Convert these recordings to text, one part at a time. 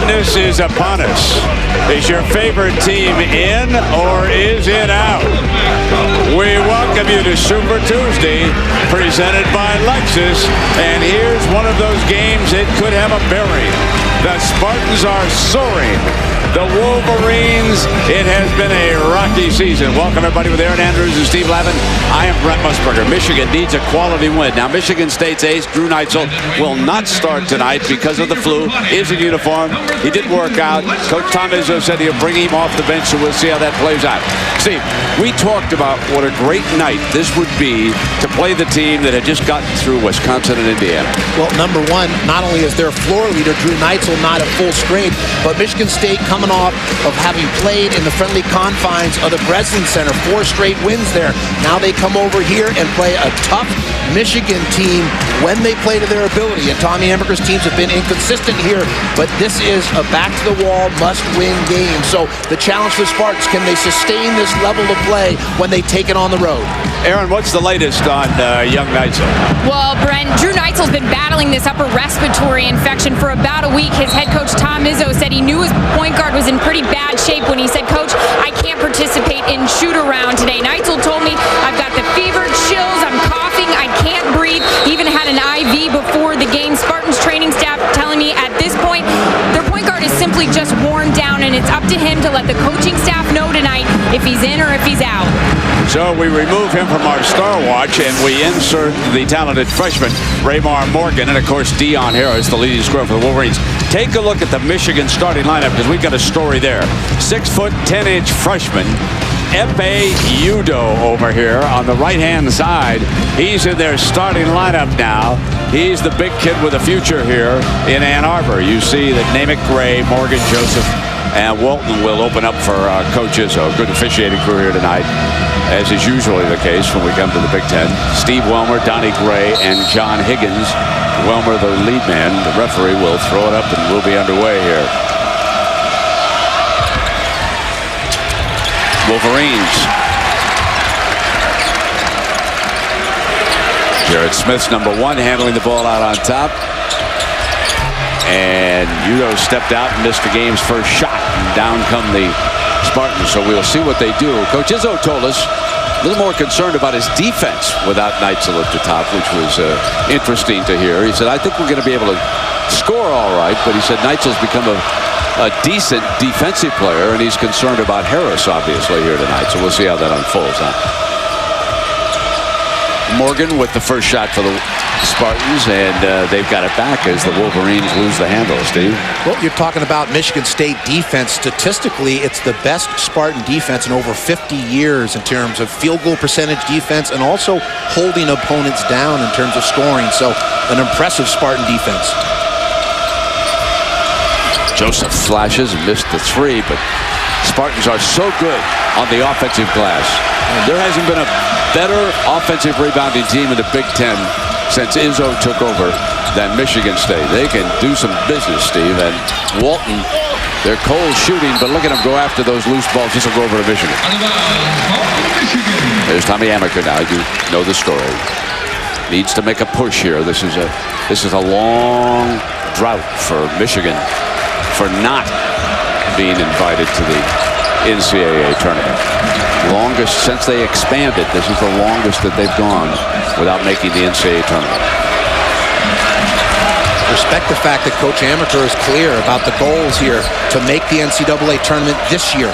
madness is upon us. Is your favorite team in or is it out? We welcome you to Super Tuesday, presented by Lexus. And here's one of those games it could have a bearing. The Spartans are soaring. The Wolverines, it has been a rocky season. Welcome, everybody, with Aaron Andrews and Steve Lavin. I am Brent Musburger. Michigan needs a quality win. Now, Michigan State's ace, Drew Neitzel, will not start tonight because of the flu. Is in uniform. He did work out. Coach Tom Izzo said he'll bring him off the bench, so we'll see how that plays out. Steve, we talked about what a great night this would be to play the team that had just gotten through Wisconsin and Indiana. Well, number one, not only is their floor leader, Drew Neitzel, not at full strength, but Michigan State coming off of having played in the friendly confines of the Breslin Center. 4 straight wins there. Now they come over here and play a tough Michigan team when they play to their ability. And Tommy Amaker's teams have been inconsistent here, but this is a back-to-the-wall, must-win game. So the challenge for Spartans, can they sustain this level of play when they take it on the road? Aaron, what's the latest on young Neitzel? Well, Brent, Drew Neitzel's been battling this upper respiratory infection for about a week. His head coach, Tom Izzo, said he knew his point guard was in pretty bad shape when he said, "Coach, I can't participate in shoot-around today." Neitzel told me, "I've got the fever, chills, I'm coughing, I can't breathe." He even had an IV before the game. Spartans training staff telling me at this point, their point guard is simply just worn down, and it's up to him to let the coaching staff know tonight if he's in or if he's out. So we remove him from our Star Watch, and we insert the talented freshman, Raymar Morgan, and, of course, Dion Harris, the leading scorer for the Wolverines. Take a look at the Michigan starting lineup, because we've got a story there. 6', 10" freshman, Epe Udo over here on the right-hand side. He's in their starting lineup now. He's the big kid with a future here in Ann Arbor. You see that Namick, Gray, Morgan, Joseph, and Walton will open up for Coach Izzo. Good officiating crew here tonight, as is usually the case when we come to the Big Ten. Steve Welmer, Donnie Gray, and John Higgins. Welmer, the lead man. The referee will throw it up, and we'll be underway here. Wolverines. Jared Smith's number 1, handling the ball out on top. And Udo stepped out and missed the game's first shot. And down come the Spartans. So we'll see what they do. Coach Izzo told us a little more concerned about his defense without Neitzel at the top, which was interesting to hear. He said, "I think we're going to be able to score all right," but he said Neitzel's become a decent defensive player, and he's concerned about Harris, obviously, here tonight. So we'll see how that unfolds. Morgan with the first shot for the Spartans, and they've got it back as the Wolverines lose the handle, Steve. Well, you're talking about Michigan State defense. Statistically, it's the best Spartan defense in over 50 years in terms of field goal percentage defense and also holding opponents down in terms of scoring. So an impressive Spartan defense. Joseph flashes and missed the 3, but Spartans are so good on the offensive glass. There hasn't been a better offensive rebounding team in the Big Ten since Izzo took over than Michigan State. They can do some business, Steve. And Walton, they're cold shooting, but look at them go after those loose balls. This will go over to Michigan. There's Tommy Amaker now. You know the story. Needs to make a push here. This is a long drought for Michigan for not being invited to the NCAA tournament. Longest since they expanded. This is the longest that they've gone without making the NCAA tournament. Respect the fact that Coach Amaker is clear about the goals here to make the NCAA tournament this year.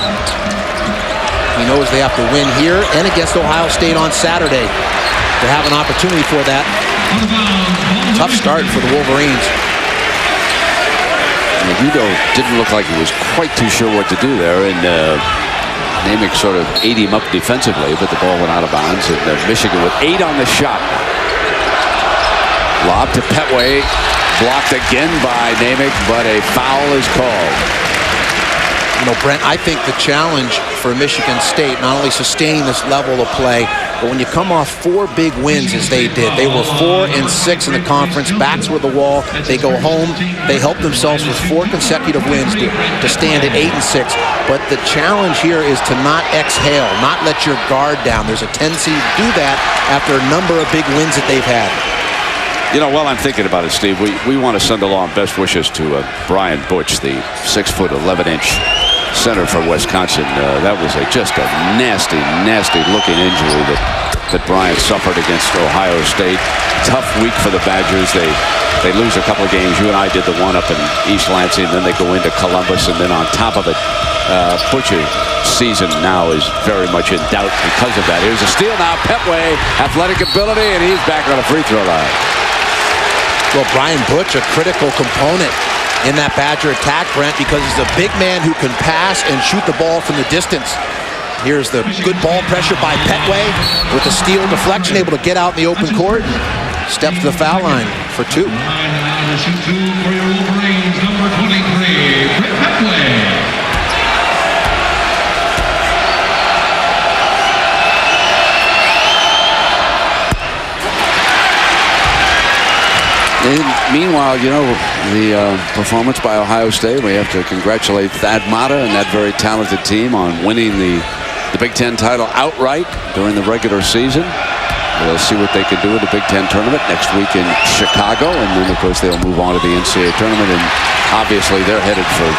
He knows they have to win here and against Ohio State on Saturday to have an opportunity for that. Tough start for the Wolverines. Udo didn't look like he was quite too sure what to do there, and Namick sort of ate him up defensively, but the ball went out of bounds, and Michigan with 8 on the shot. Lob to Petway, blocked again by Namick, but a foul is called. You know, Brent, I think the challenge for Michigan State, not only sustaining this level of play, but when you come off 4 big wins as they did, they were 4-6 in the conference, backs were the wall, they go home, they help themselves with 4 consecutive wins to stand at 8-6. But the challenge here is to not exhale, not let your guard down. There's a tendency to do that after a number of big wins that they've had. While I'm thinking about it, Steve, we want to send along best wishes to Brian Butch, the 6'11" center for Wisconsin. That was just a nasty, nasty looking injury that Brian suffered against Ohio State. Tough week for the Badgers. They lose a couple of games. You and I did the one up in East Lansing, then they go into Columbus, and then on top of it, Butch's season now is very much in doubt because of that. Here's a steal now. Petway, athletic ability, and he's back on a free throw line. Well, Brian Butch, a critical component in that Badger attack, Brent, because he's a big man who can pass and shoot the ball from the distance. Here's the good ball pressure by Petway with the steal deflection, able to get out in the open court. Step to the foul line for 2. And meanwhile, the performance by Ohio State, we have to congratulate Thad Matta and that very talented team on winning the Big Ten title outright during the regular season. We'll see what they can do in the Big Ten tournament next week in Chicago, and then of course they'll move on to the NCAA tournament, and obviously they're headed for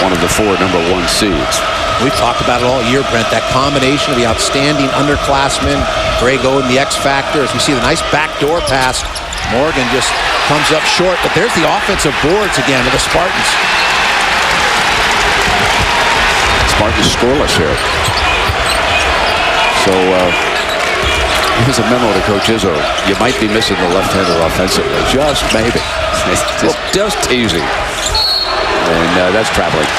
one of the 4 number 1 seeds. We've talked about it all year, Brent, that combination of the outstanding underclassmen, Grego and the X Factor, as we see the nice backdoor pass. Morgan just comes up short, but there's the offensive boards again of the Spartans. Spartans scoreless here. So here's a memo to Coach Izzo. You might be missing the left-hander offensively. Just maybe. Just teasing. And that's traveling.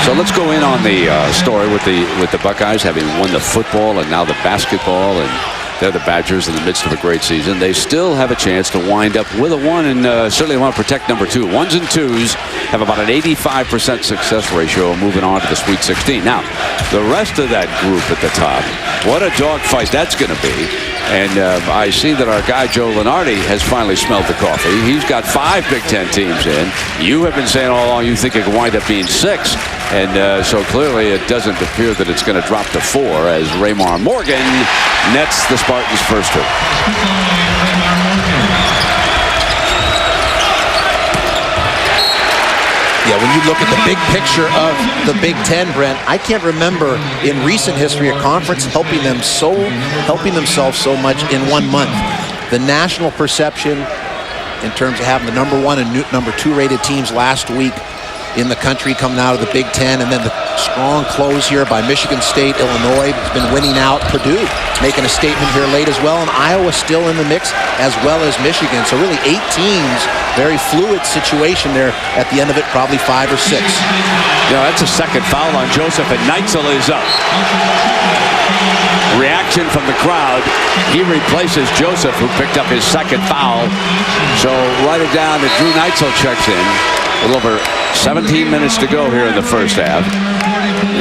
So let's go in on the story with the Buckeyes having won the football and now the basketball, and they're the Badgers in the midst of a great season. They still have a chance to wind up with a 1 and certainly want to protect number 2. 1s and 2s have about an 85% success ratio moving on to the Sweet 16. Now, the rest of that group at the top, what a dogfight that's going to be. And I see that our guy Joe Lenardi has finally smelled the coffee. He's got 5 Big Ten teams in. You have been saying all along you think it could wind up being 6. And so clearly it doesn't appear that it's going to drop to 4 as Raymar Morgan nets the Spartans' first 2. Yeah, when you look at the big picture of the Big Ten, Brent, I can't remember in recent history a conference helping themselves so much in 1 month. The national perception in terms of having the number 1 and number 2 rated teams last week in the country coming out of the Big Ten, and then the strong close here by Michigan State. Illinois has been winning out. Purdue making a statement here late as well, and Iowa still in the mix as well as Michigan. So really 8 teams, very fluid situation there at the end of it, probably 5 or 6. That's a second foul on Joseph, and Neitzel is up. Reaction from the crowd. He replaces Joseph, who picked up his second foul. So write it down that Drew Neitzel checks in. A little over 17 minutes to go here in the first half.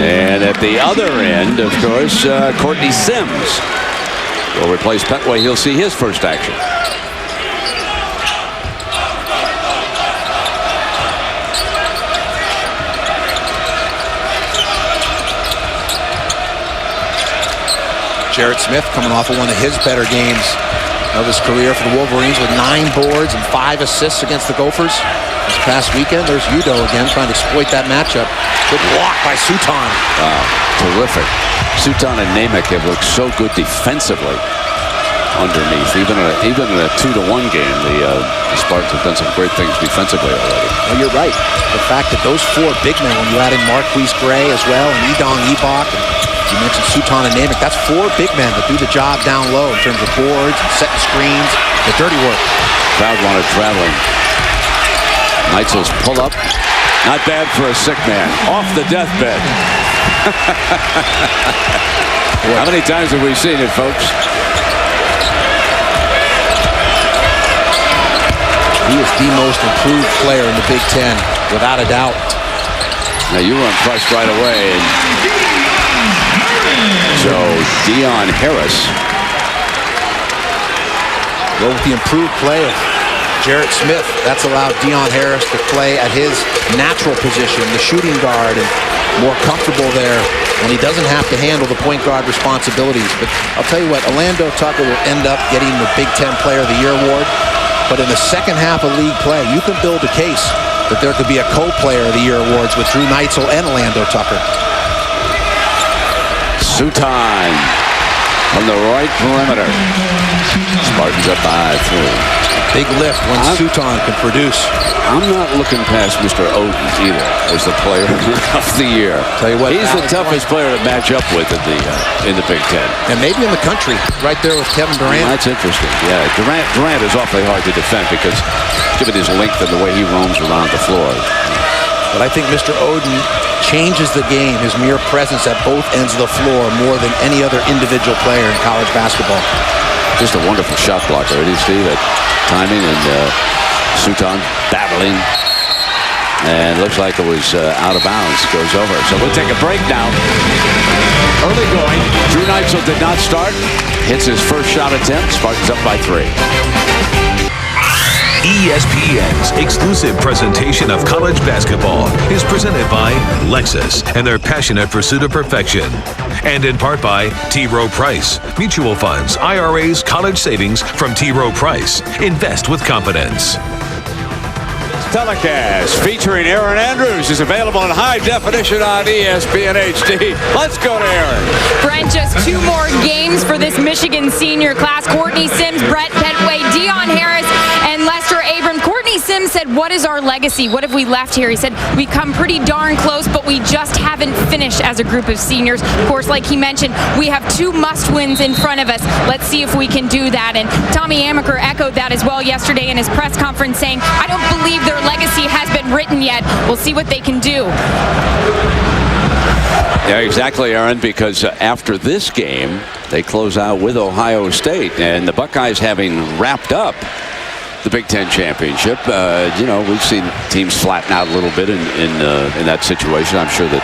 And at the other end, of course, Courtney Sims will replace Petway. He'll see his first action. Jarrett Smith coming off of one of his better games of his career for the Wolverines with 9 boards and 5 assists against the Gophers this past weekend. There's Udo again trying to exploit that matchup. Good block by Suton. Wow, terrific. Suton and Namick have looked so good defensively underneath. Even in a 2-1 game, the Spartans have done some great things defensively already. Well, you're right. The fact that those 4 big men, when you add in Marquise Gray as well, and Edong Ebok, and you mentioned Suton and Namick, that's 4 big men that do the job down low in terms of boards and setting screens, the dirty work. Crowd wanted traveling. Neitzel's pull up. Not bad for a sick man. Off the deathbed. How many times have we seen it, folks? He is the most improved player in the Big Ten, without a doubt. Now you were impressed right away. So Dion Harris. Go with the improved play of Jarrett Smith. That's allowed Deion Harris to play at his natural position, the shooting guard, and more comfortable there when he doesn't have to handle the point guard responsibilities. But I'll tell you what, Orlando Tucker will end up getting the Big Ten Player of the Year award. But in the second half of league play, you can build a case that there could be a co-Player of the Year awards with Drew Neitzel and Orlando Tucker. Suton on the right perimeter. Spartans up by 3. Big lift when Suton can produce. I'm not looking past Mr. Oden either as the Player of the Year. Tell you what, he's the toughest player to match up with in the Big Ten. And maybe in the country, right there with Kevin Durant. That's interesting. Yeah, Durant is awfully hard to defend because given his length and the way he roams around the floor. But I think Mr. Oden changes the game, his mere presence at both ends of the floor more than any other individual player in college basketball. Just a wonderful shot blocker, did you see that timing? And Suton battling, and looks like it was out of bounds. Goes over. So we'll take a break now. Early going. Drew Neitzel did not start. Hits his first shot attempt. Spartans up by 3. ESPN's exclusive presentation of college basketball is presented by Lexus and their passionate pursuit of perfection. And in part by T. Rowe Price. Mutual funds, IRAs, college savings from T. Rowe Price. Invest with confidence. Telecast featuring Aaron Andrews is available in high definition on ESPN HD. Let's go to Aaron. Brent, just 2 more games for this Michigan senior class. Courtney Sims, Brett Petway, Deion Harris, and Lester Abram. Courtney Sims said, "What is our legacy? What have we left here?" He said, "We've come pretty darn close, but we just haven't finished as a group of seniors." Of course, like he mentioned, we have 2 must-wins in front of us. Let's see if we can do that. And Tommy Amaker echoed that as well yesterday in his press conference, saying, "I don't believe their legacy has been written yet. We'll see what they can do." Yeah, exactly, Aaron, because after this game, they close out with Ohio State, and the Buckeyes having wrapped up the Big Ten championship. You know, we've seen teams flatten out a little bit in that situation. I'm sure that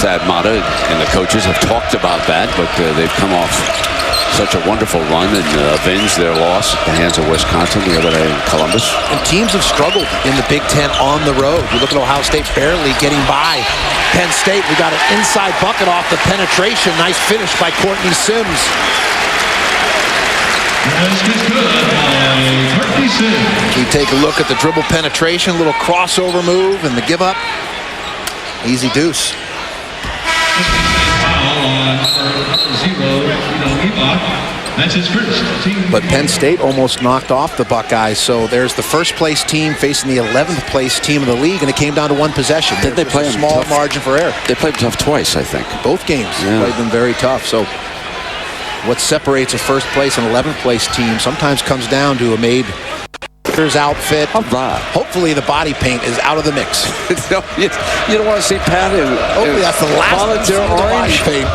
Thad Matta and the coaches have talked about that, but they've come off such a wonderful run and avenged their loss at the hands of Wisconsin the other day in Columbus. And teams have struggled in the Big Ten on the road. You look at Ohio State barely getting by Penn State. We got an inside bucket off the penetration. Nice finish by Courtney Sims. You take a look at the dribble penetration, little crossover move, and the give up. Easy deuce. That's his first. But Penn State almost knocked off the Buckeyes, so there's the first place team facing the 11th place team of the league, and it came down to 1 possession. Did they play a small tough? Margin for error? They played tough twice, I think. Both games played them very tough. So what separates a first place and 11th place team sometimes comes down to a made outfit. Hopefully the body paint is out of the mix. You don't want to see Pat in hopefully that's the last volunteer orange paint.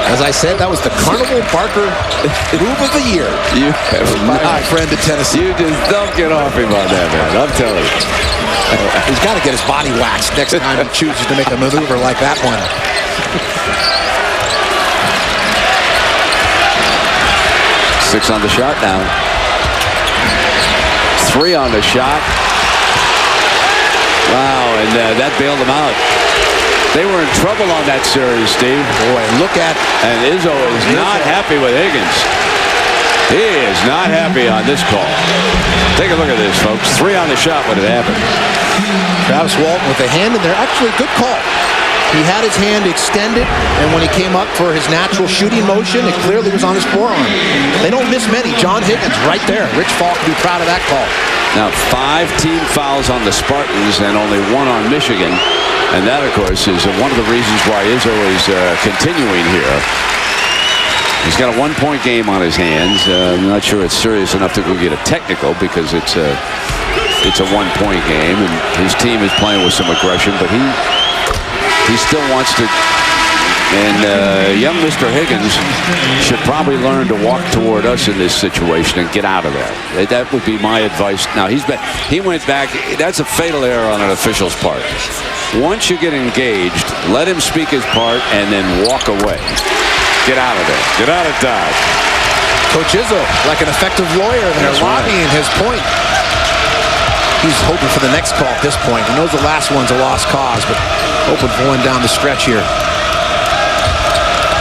As I said, that was the Carnival Barker move of the year. You have my not, friend in Tennessee. You just don't get off him on that, man. I'm telling you. He's got to get his body waxed next time he chooses to make a maneuver like that one. Six on the shot now. 3 on the shot. Wow, and that bailed them out. They were in trouble on that series, Steve. Boy, look at... And Izzo is not happy with Higgins. He is not happy on this call. Take a look at this, folks. 3 on the shot when it happened. Travis Walton with a hand in there. Actually, good call. He had his hand extended, and when he came up for his natural shooting motion, it clearly was on his forearm. They don't miss many. John Higgins right there. Rich Falk can be proud of that call. Now, 5 team fouls on the Spartans and only 1 on Michigan. And that, of course, is one of the reasons why Izzo is continuing here. He's got a 1-point game on his hands. I'm not sure it's serious enough to go get a technical because it's a 1-point game, and his team is playing with some aggression, but he still wants to. And young Mr. Higgins should probably learn to walk toward us in this situation and get out of there. That would be my advice. Now, he went back. That's a fatal error on an official's part. Once you get engaged, let him speak his part and then walk away. Get out of there. Get out of Dodge. Coach Izzo, like an effective lawyer there, lobbying his point. He's hoping for the next call at this point. He knows the last one's a lost cause, but hoping for one down the stretch here.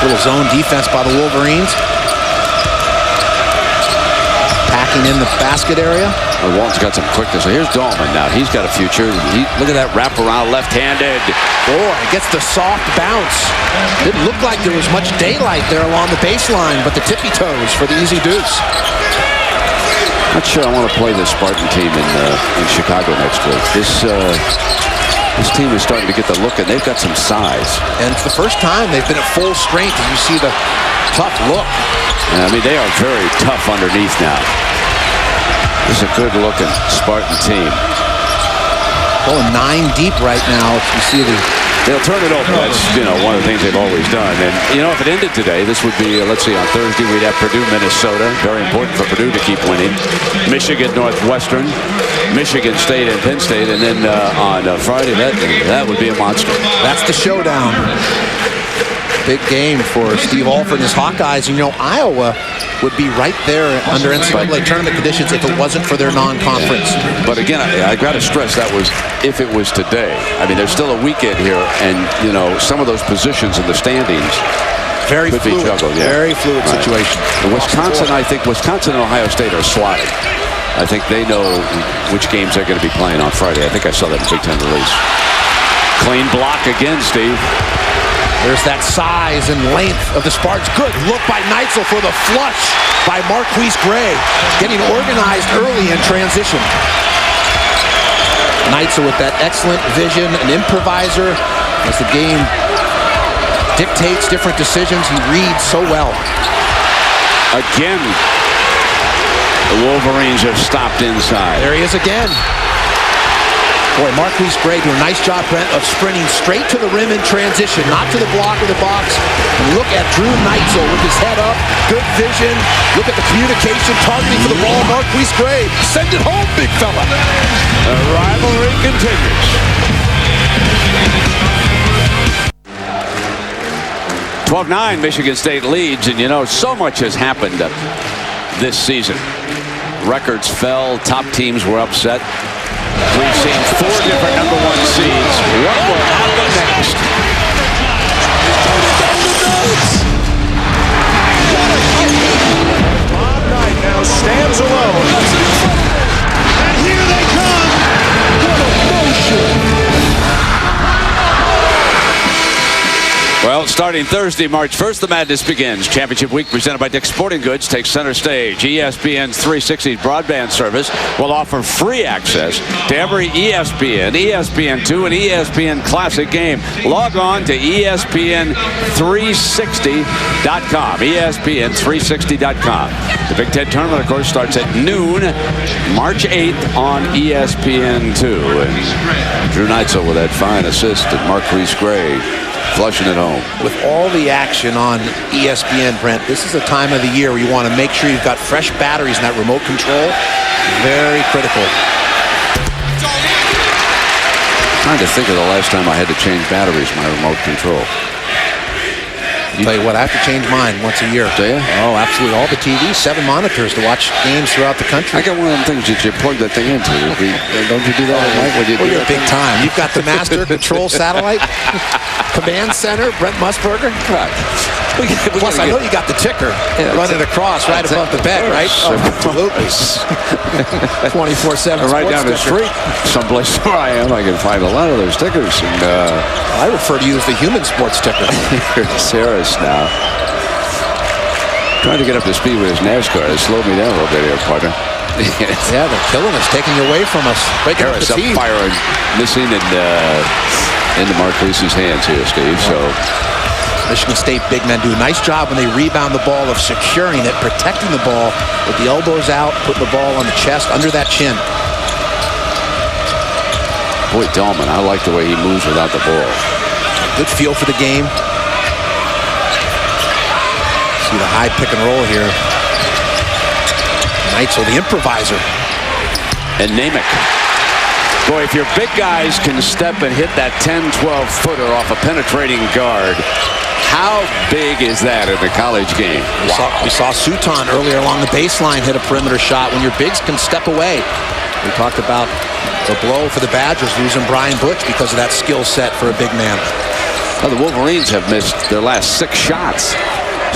Little zone defense by the Wolverines. Packing in the basket area. Well, Walton's got some quickness. So here's Dahlman now. He's got a future. Look at that wraparound left-handed. Boy, gets the soft bounce. Didn't look like there was much daylight there along the baseline, but the tippy toes for the easy deuce. Not sure I want to play this Spartan team in Chicago next week. This team is starting to get the look, and they've got some size. And it's the first time they've been at full strength, and you see the tough look. I mean, they are very tough underneath now. This is a good-looking Spartan team. Going 9 deep right now. You see they'll turn it over. That's, one of the things they've always done. And, if it ended today, this would be, let's see, on Thursday, we'd have Purdue, Minnesota. Very important for Purdue to keep winning. Michigan, Northwestern, Michigan State, and Penn State. And then on Friday, that would be a monster. That's the showdown. Big game for Steve Alford and his Hawkeyes. Iowa would be right there under NCAA tournament conditions if it wasn't for their non-conference. But again, I got to stress that was if it was today. I mean, there's still a weekend here, and some of those positions in the standings very could fluid, be juggled. Yeah. Very fluid situation. And Wisconsin, I think Wisconsin and Ohio State are slotted. I think they know which games they're going to be playing on Friday. I think I saw that in Big Ten release. Clean block again, Steve. There's that size and length of the Spartans. Good look by Neitzel for the flush by Marquise Gray. Getting organized early in transition. Neitzel with that excellent vision, an improviser. As the game dictates different decisions, he reads so well. Again, the Wolverines have stopped inside. There he is again. Boy, Marquise Gray doing a nice job, Brent, of sprinting straight to the rim in transition, not to the block of the box. And look at Drew Neitzel with his head up, good vision. Look at the communication, targeting for the ball. Marquise Gray, send it home, big fella. The rivalry continues. 12-9, Michigan State leads, and so much has happened this season. Records fell, top teams were upset. We've seen 4 different number 1 seeds. What will happen next? Bob Knight now stands alone. And here they come. What emotion. Well, starting Thursday, March 1st, the madness begins. Championship Week presented by Dick's Sporting Goods takes center stage. ESPN's 360 broadband service will offer free access to every ESPN, ESPN2, and ESPN Classic game. Log on to ESPN360.com. ESPN360.com. The Big Ten Tournament, of course, starts at noon, March 8th on ESPN2. And Drew Neitzel with that fine assist, and Marquise Gray flushing it home. With all the action on ESPN, Brent, this is a time of the year where you want to make sure you've got fresh batteries in that remote control. Very critical. Trying to think of the last time I had to change batteries in my remote control. Tell you what, I have to change mine once a year. Do you? Oh, absolutely. All the TVs, 7 monitors to watch games throughout the country. I got one of them things that you plug that thing into. Don't you do that all night? You're big time. You've got the master control satellite command center, Brent Musburger. Right. Plus, I know you got the ticker running across right above the bed, right? Oh, absolutely. 24/7. Right down the street, someplace where I am, I can find a lot of those stickers. And I refer to you as the human sports ticker. Here's Harris now. Trying to get up to speed with his NASCAR. It slowed me down a little bit here, partner. Yeah, they're killing us, taking you away from us. Harris up firing, missing, and into Marquise's hands here, Steve. So Michigan State big men do a nice job when they rebound the ball of securing it, protecting the ball with the elbows out, putting the ball on the chest, under that chin. Boy, Dahlman, I like the way he moves without the ball. Good feel for the game. See the high pick and roll here. Neitzel, the improviser. And Namick. Boy, if your big guys can step and hit that 10-12 footer off a penetrating guard, How big is that in a college game? We saw Suton earlier along the baseline hit a perimeter shot when your bigs can step away. We talked about the blow for the Badgers losing Brian Butch because of that skill set for a big man. Well, the Wolverines have missed their last 6 shots,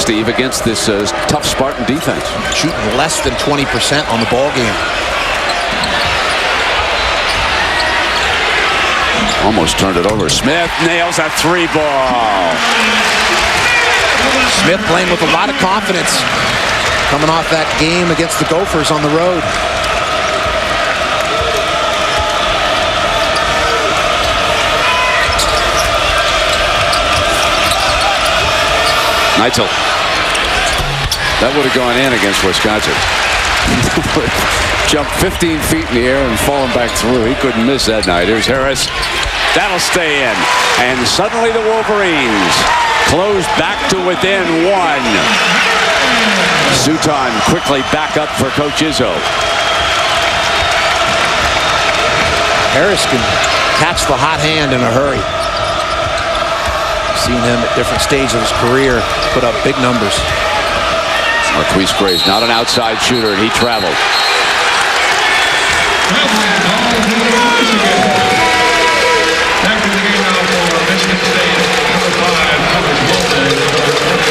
Steve, against this tough Spartan defense. Shooting less than 20% on the ball game. Almost turned it over. Smith nails a 3-ball. Smith playing with a lot of confidence coming off that game against the Gophers on the road. Neitzel. That would have gone in against Wisconsin. Jumped 15 feet in the air and fallen back through. He couldn't miss that night. Here's Harris. That'll stay in. And suddenly the Wolverines close back to within 1. Suton quickly back up for Coach Izzo. Harris can catch the hot hand in a hurry. Seen him at different stages of his career put up big numbers. Marquise Gray's not an outside shooter, and he traveled.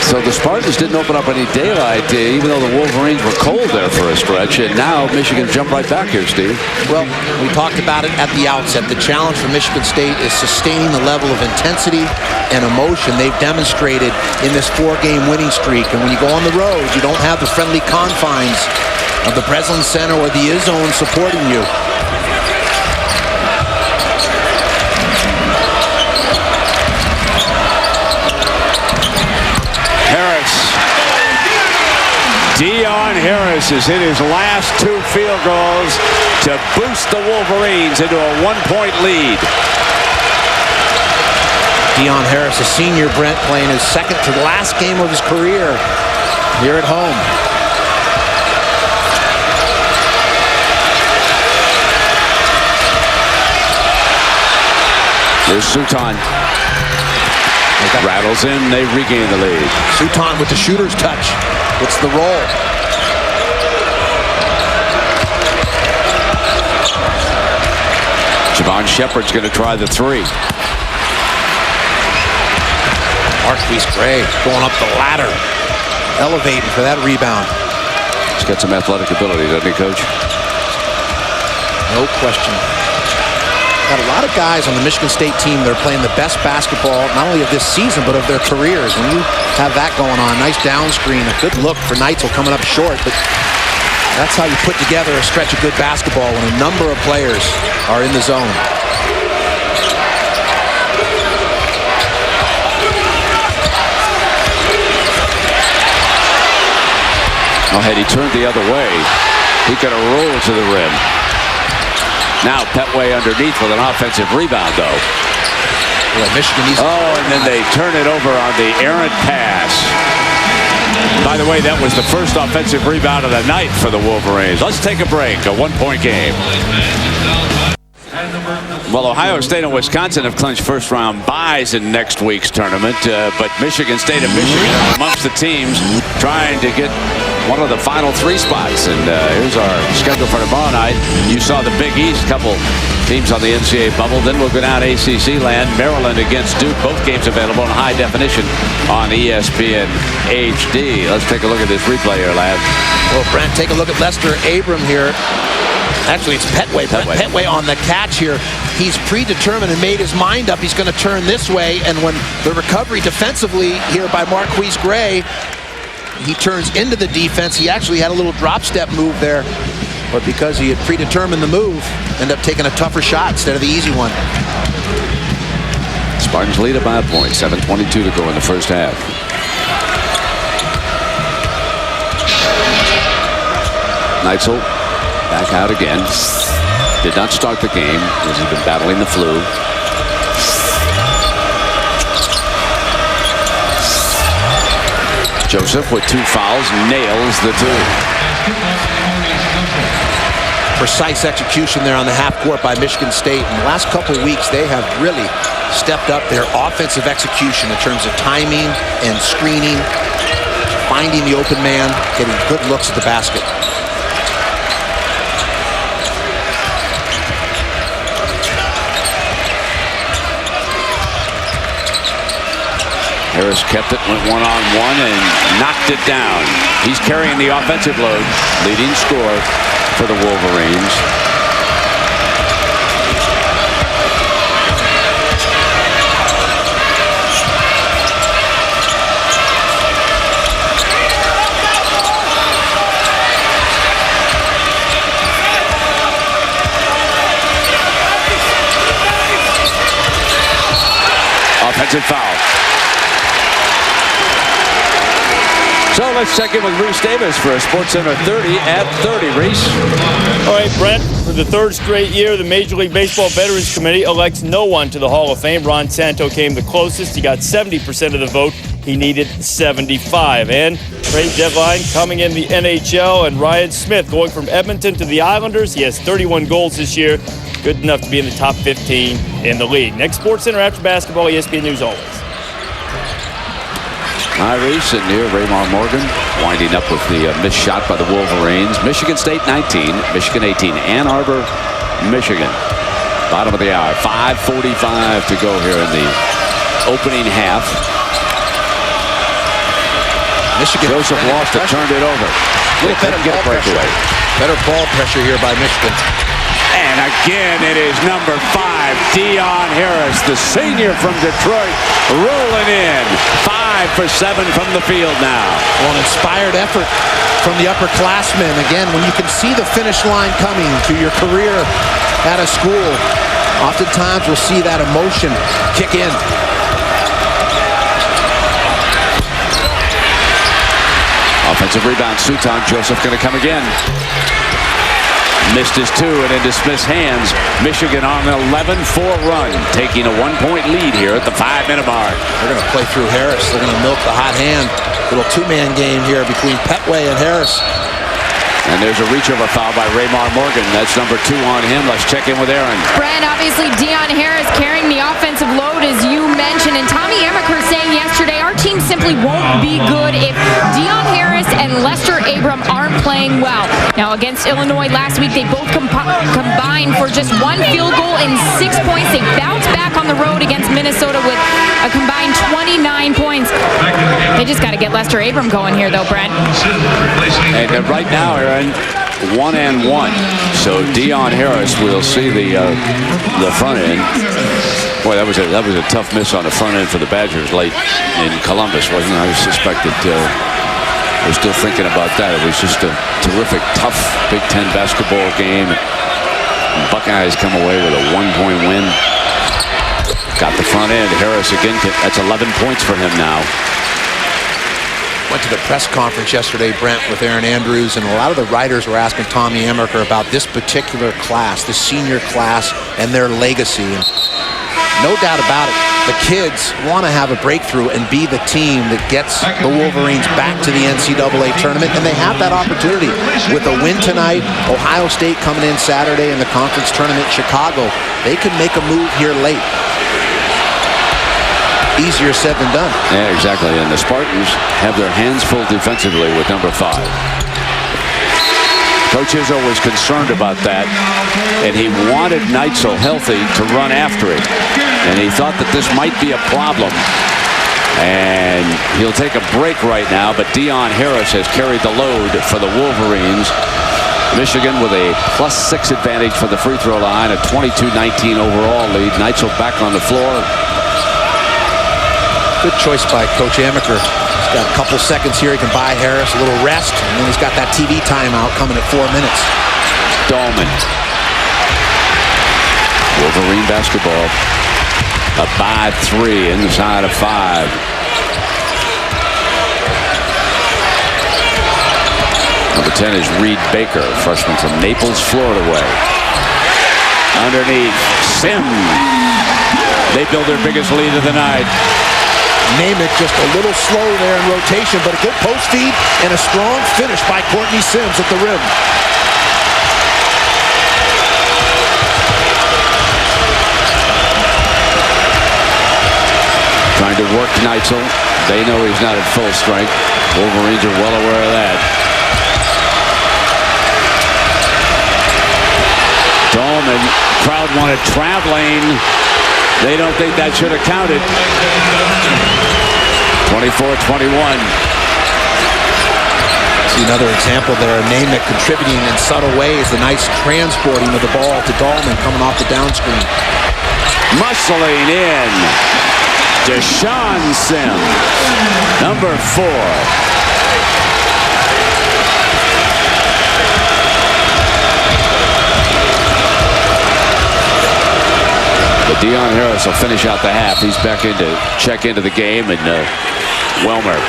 So the Spartans didn't open up any daylight, even though the Wolverines were cold there for a stretch, and now Michigan jumped right back here, Steve. Well, we talked about it at the outset. The challenge for Michigan State is sustaining the level of intensity and emotion they've demonstrated in this 4-game winning streak. And when you go on the road, you don't have the friendly confines of the Breslin Center or the Izzone supporting you. Dion Harris has hit his last 2 field goals to boost the Wolverines into a 1-point lead. Dion Harris, a senior, Brent, playing his second to the last game of his career here at home. Here's Suton. Rattles in, they regain the lead. Suton with the shooter's touch. It's the roll. Javon Shepard's going to try the 3. Marquise Gray going up the ladder, elevating for that rebound. He's got some athletic ability, doesn't he, Coach? No question. Got a lot of guys on the Michigan State team that are playing the best basketball, not only of this season, but of their careers. And you have that going on. Nice down screen, a good look for Neitzel coming up short. But that's how you put together a stretch of good basketball when a number of players are in the zone. Oh, had he turned the other way, he could have rolled to the rim. Now Petway underneath with an offensive rebound, though. Well, Michigan needs and then they turn it over on the errant pass. By the way, that was the first offensive rebound of the night for the Wolverines. Let's take a break. A 1-point game. Well, Ohio State and Wisconsin have clinched first-round byes in next week's tournament, but Michigan State and Michigan are amongst the teams trying to get one of the final 3 spots. And here's our schedule for tomorrow night. You saw the Big East, couple teams on the NCAA bubble. Then we'll go down ACC land. Maryland against Duke. Both games available in high definition on ESPN HD. Let's take a look at this replay here, lad. Well, Brent, take a look at Lester Abram here. Actually, it's Petway. Petway on the catch here. He's predetermined and made his mind up. He's going to turn this way. And when the recovery defensively here by Marquise Gray, he turns into the defense. He actually had a little drop step move there. But because he had predetermined the move, ended up taking a tougher shot instead of the easy one. Spartans lead it by a point. 7:22 to go in the first half. Neitzel back out again. Did not start the game as he's been battling the flu. Joseph with 2 fouls nails the 2. precise execution there on the half court by Michigan State. In the last couple of weeks, they have really stepped up their offensive execution in terms of timing and screening, finding the open man, getting good looks at the basket. Harris kept it, went one-on-one, and knocked it down. He's carrying the offensive load, leading scorer for the Wolverines. Offensive foul. So let's check in with Reese Davis for a SportsCenter 30 at 30. Reese. All right, Brent, for the third straight year, the Major League Baseball Veterans Committee elects no one to the Hall of Fame. Ron Santo came the closest. He got 70% of the vote. He needed 75. And trade deadline coming in the NHL, and Ryan Smith going from Edmonton to the Islanders. He has 31 goals this year. Good enough to be in the top 15 in the league. Next SportsCenter after basketball, ESPN News always. Hi, Reese, and here Raymar Morgan winding up with the missed shot by the Wolverines. Michigan State 19, Michigan 18. Ann Arbor, Michigan. Bottom of the hour. 5:45 to go here in the opening half. Michigan. Joseph lost it, turned it over. Little better get a breakaway. Better ball pressure here by Michigan. And again, it is number 5, Dion Harris, the senior from Detroit, rolling in. 5 for 7 from the field now. Well, an inspired effort from the upperclassmen. Again, when you can see the finish line coming to your career at a school, oftentimes we'll see that emotion kick in. Offensive rebound, Suton. Joseph going to come again. Missed his 2 and into Smith's hands. Michigan on an 11-4 run, taking a 1-point lead here at the 5-minute mark. They're going to play through Harris. They're going to milk the hot hand. Little two-man game here between Petway and Harris. And there's a reach-over foul by Raymar Morgan. That's number 2 on him. Let's check in with Aaron. Brent, obviously Dion Harris carrying the offensive load, as you mentioned. And Tommy Amaker saying yesterday, our team simply won't be good if Dion Harris and Lester Abram aren't playing well. Now, against Illinois last week, they both combined for just 1 field goal and 6 points. They bounced back on the road against Minnesota with a combined 29 points. They just got to get Lester Abram going here, though, Brent. And right now, Aaron, 1-1. So Dion Harris will see the front end. Boy, that was a tough miss on the front end for the Badgers late in Columbus, wasn't it? I suspect that we're still thinking about that. It was just a terrific, tough Big Ten basketball game. And Buckeyes come away with a 1-point win. Got the front end. Harris again. That's 11 points for him now. Went to the press conference yesterday, Brent, with Aaron Andrews, and a lot of the writers were asking Tommy Amaker about this particular class, the senior class, and their legacy. And no doubt about it, the kids want to have a breakthrough and be the team that gets the Wolverines back to the NCAA tournament, and they have that opportunity. With a win tonight, Ohio State coming in Saturday in the conference tournament, Chicago, they can make a move here late. Easier said than done. Yeah, exactly. And the Spartans have their hands full defensively with number 5. Coach Izzo was concerned about that, and he wanted Neitzel healthy to run after it. And he thought that this might be a problem. And he'll take a break right now, but Dion Harris has carried the load for the Wolverines. Michigan with a +6 advantage for the free throw line, a 22-19 overall lead. Neitzel back on the floor. Good choice by Coach Amaker. He's got a couple seconds here. He can buy Harris a little rest, and then he's got that TV timeout coming at 4 minutes. Dahlman. Wolverine basketball. A by 3 inside of 5. Number 10 is Reed Baker, freshman from Naples, Florida way. Underneath, Sim. They build their biggest lead of the night. Namath just a little slow there in rotation, but a good post feed and a strong finish by Courtney Sims at the rim. Neitzel. They know he's not at full strength. Wolverines are well aware of that. Dolman, crowd wanted traveling. They don't think that should have counted. 24-21. See another example there. Namath contributing in subtle ways. The nice transporting of the ball to Dolman coming off the down screen. Muscling in. Deshaun Sims, number 4. But Deion Harris will finish out the half. He's back in to check into the game, and Welmer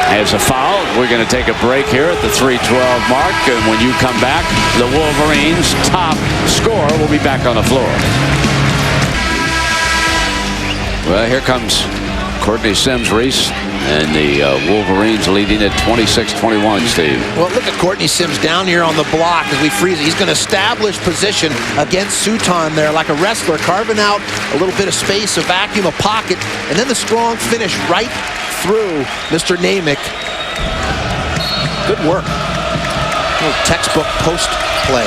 has a foul. We're going to take a break here at the 3:12 mark, and when you come back, the Wolverines' top scorer will be back on the floor. Well, here comes Courtney Sims, Reese, and the Wolverines leading at 26-21, Steve. Well, look at Courtney Sims down here on the block as we freeze it. He's going to establish position against Suton there like a wrestler, carving out a little bit of space, a vacuum, a pocket, and then the strong finish right through Mr. Namath. Good work. A little textbook post play.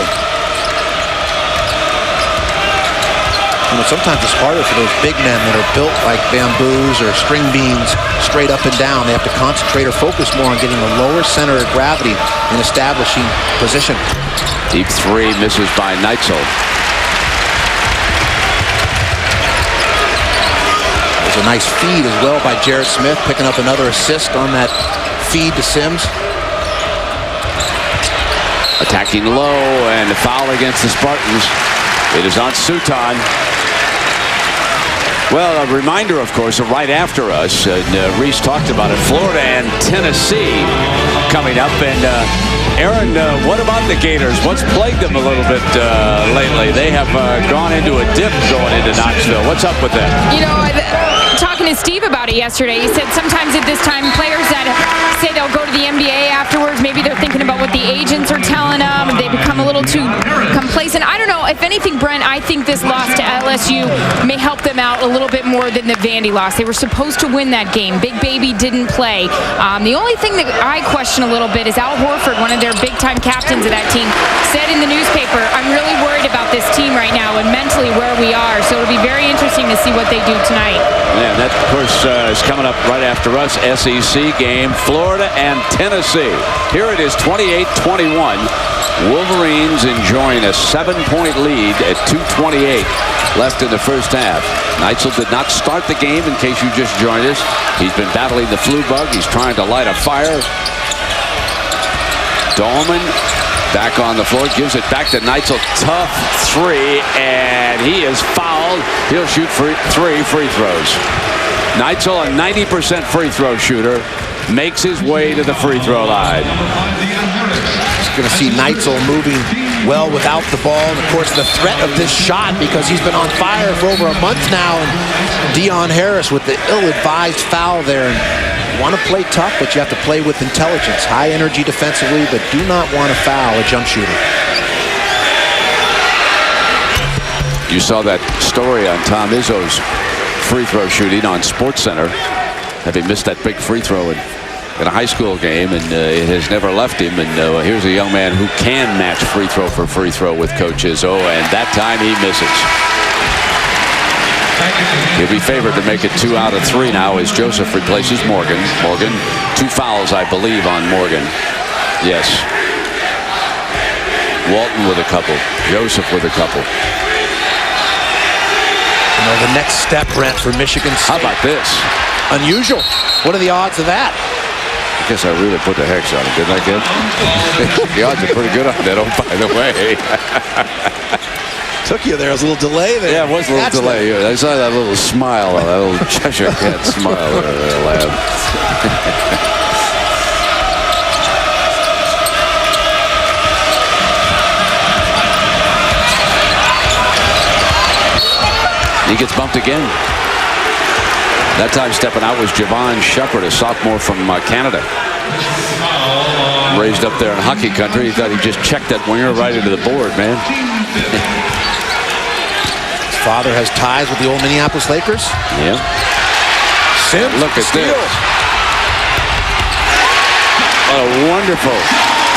You know, sometimes it's harder for those big men that are built like bamboos or string beans straight up and down. They have to concentrate or focus more on getting the lower center of gravity and establishing position. Deep 3 misses by Neitzel. There's a nice feed as well by Jared Smith, picking up another assist on that feed to Sims. Attacking low, and a foul against the Spartans. It is on Suton. Well, a reminder, of course, right after us, and Reese talked about it, Florida and Tennessee coming up. And Aaron, what about the Gators? What's plagued them a little bit lately? They have gone into a dip going into Knoxville. What's up with that? You know, talking to Steve about it yesterday, he said sometimes at this time, players that say they'll go to the NBA afterwards, maybe they're thinking about what the agents are telling them, and they become a little too complacent. I don't know. If anything, Brent, I think this loss to LSU may help them out a little bit more than the Vandy loss. They were supposed to win that game. Big Baby didn't play. The only thing that I question a little bit is Al Horford, one of their big-time captains of that team, said in the newspaper, I'm really worried about this team right now and mentally where we are. So it'll be very interesting to see what they do tonight. Yeah, that, of course, is coming up right after us. SEC game, Florida and Tennessee. Here it is, 28-21. Wolverines enjoying a 7-point lead at 2:28 left in the first half. Neitzel did not start the game, in case you just joined us. He's been battling the flu bug. He's trying to light a fire. Dolman back on the floor, gives it back to Neitzel. Tough 3, and he is fouled. He'll shoot 3 free throws. Neitzel, a 90% free throw shooter, makes his way to the free throw line. Going to see Neitzel moving well without the ball, and of course the threat of this shot, because he's been on fire for over a month now, and Deion Harris with the ill-advised foul there. And you want to play tough, but you have to play with intelligence. High energy defensively, but do not want to foul a jump shooter. You saw that story on Tom Izzo's free throw shooting on SportsCenter, having missed that big free throw in a high school game, and it has never left him. And here's a young man who can match free throw for free throw with Coach Izzo, and that time he misses. He'll be favored to make it 2 out of 3 now as Joseph replaces Morgan. Morgan, 2 fouls, I believe, on Morgan. Yes. Walton with a couple. Joseph with a couple. You know, the next step, Brent, for Michigan State. How about this? Unusual. What are the odds of that? I guess I really put the hex on it, didn't I, kid? The odds are pretty good on that, oh, by the way. Took you there. There was a little delay there. Yeah, it was a little delay. I saw that little smile, that little Cheshire Cat smile there, lad. He gets bumped again. That time stepping out was Javon Shepard, a sophomore from Canada. Raised up there in hockey country. He thought he just checked that winger right into the board, man. His father has ties with the old Minneapolis Lakers. Yeah. Sims, look at steal. this. What a wonderful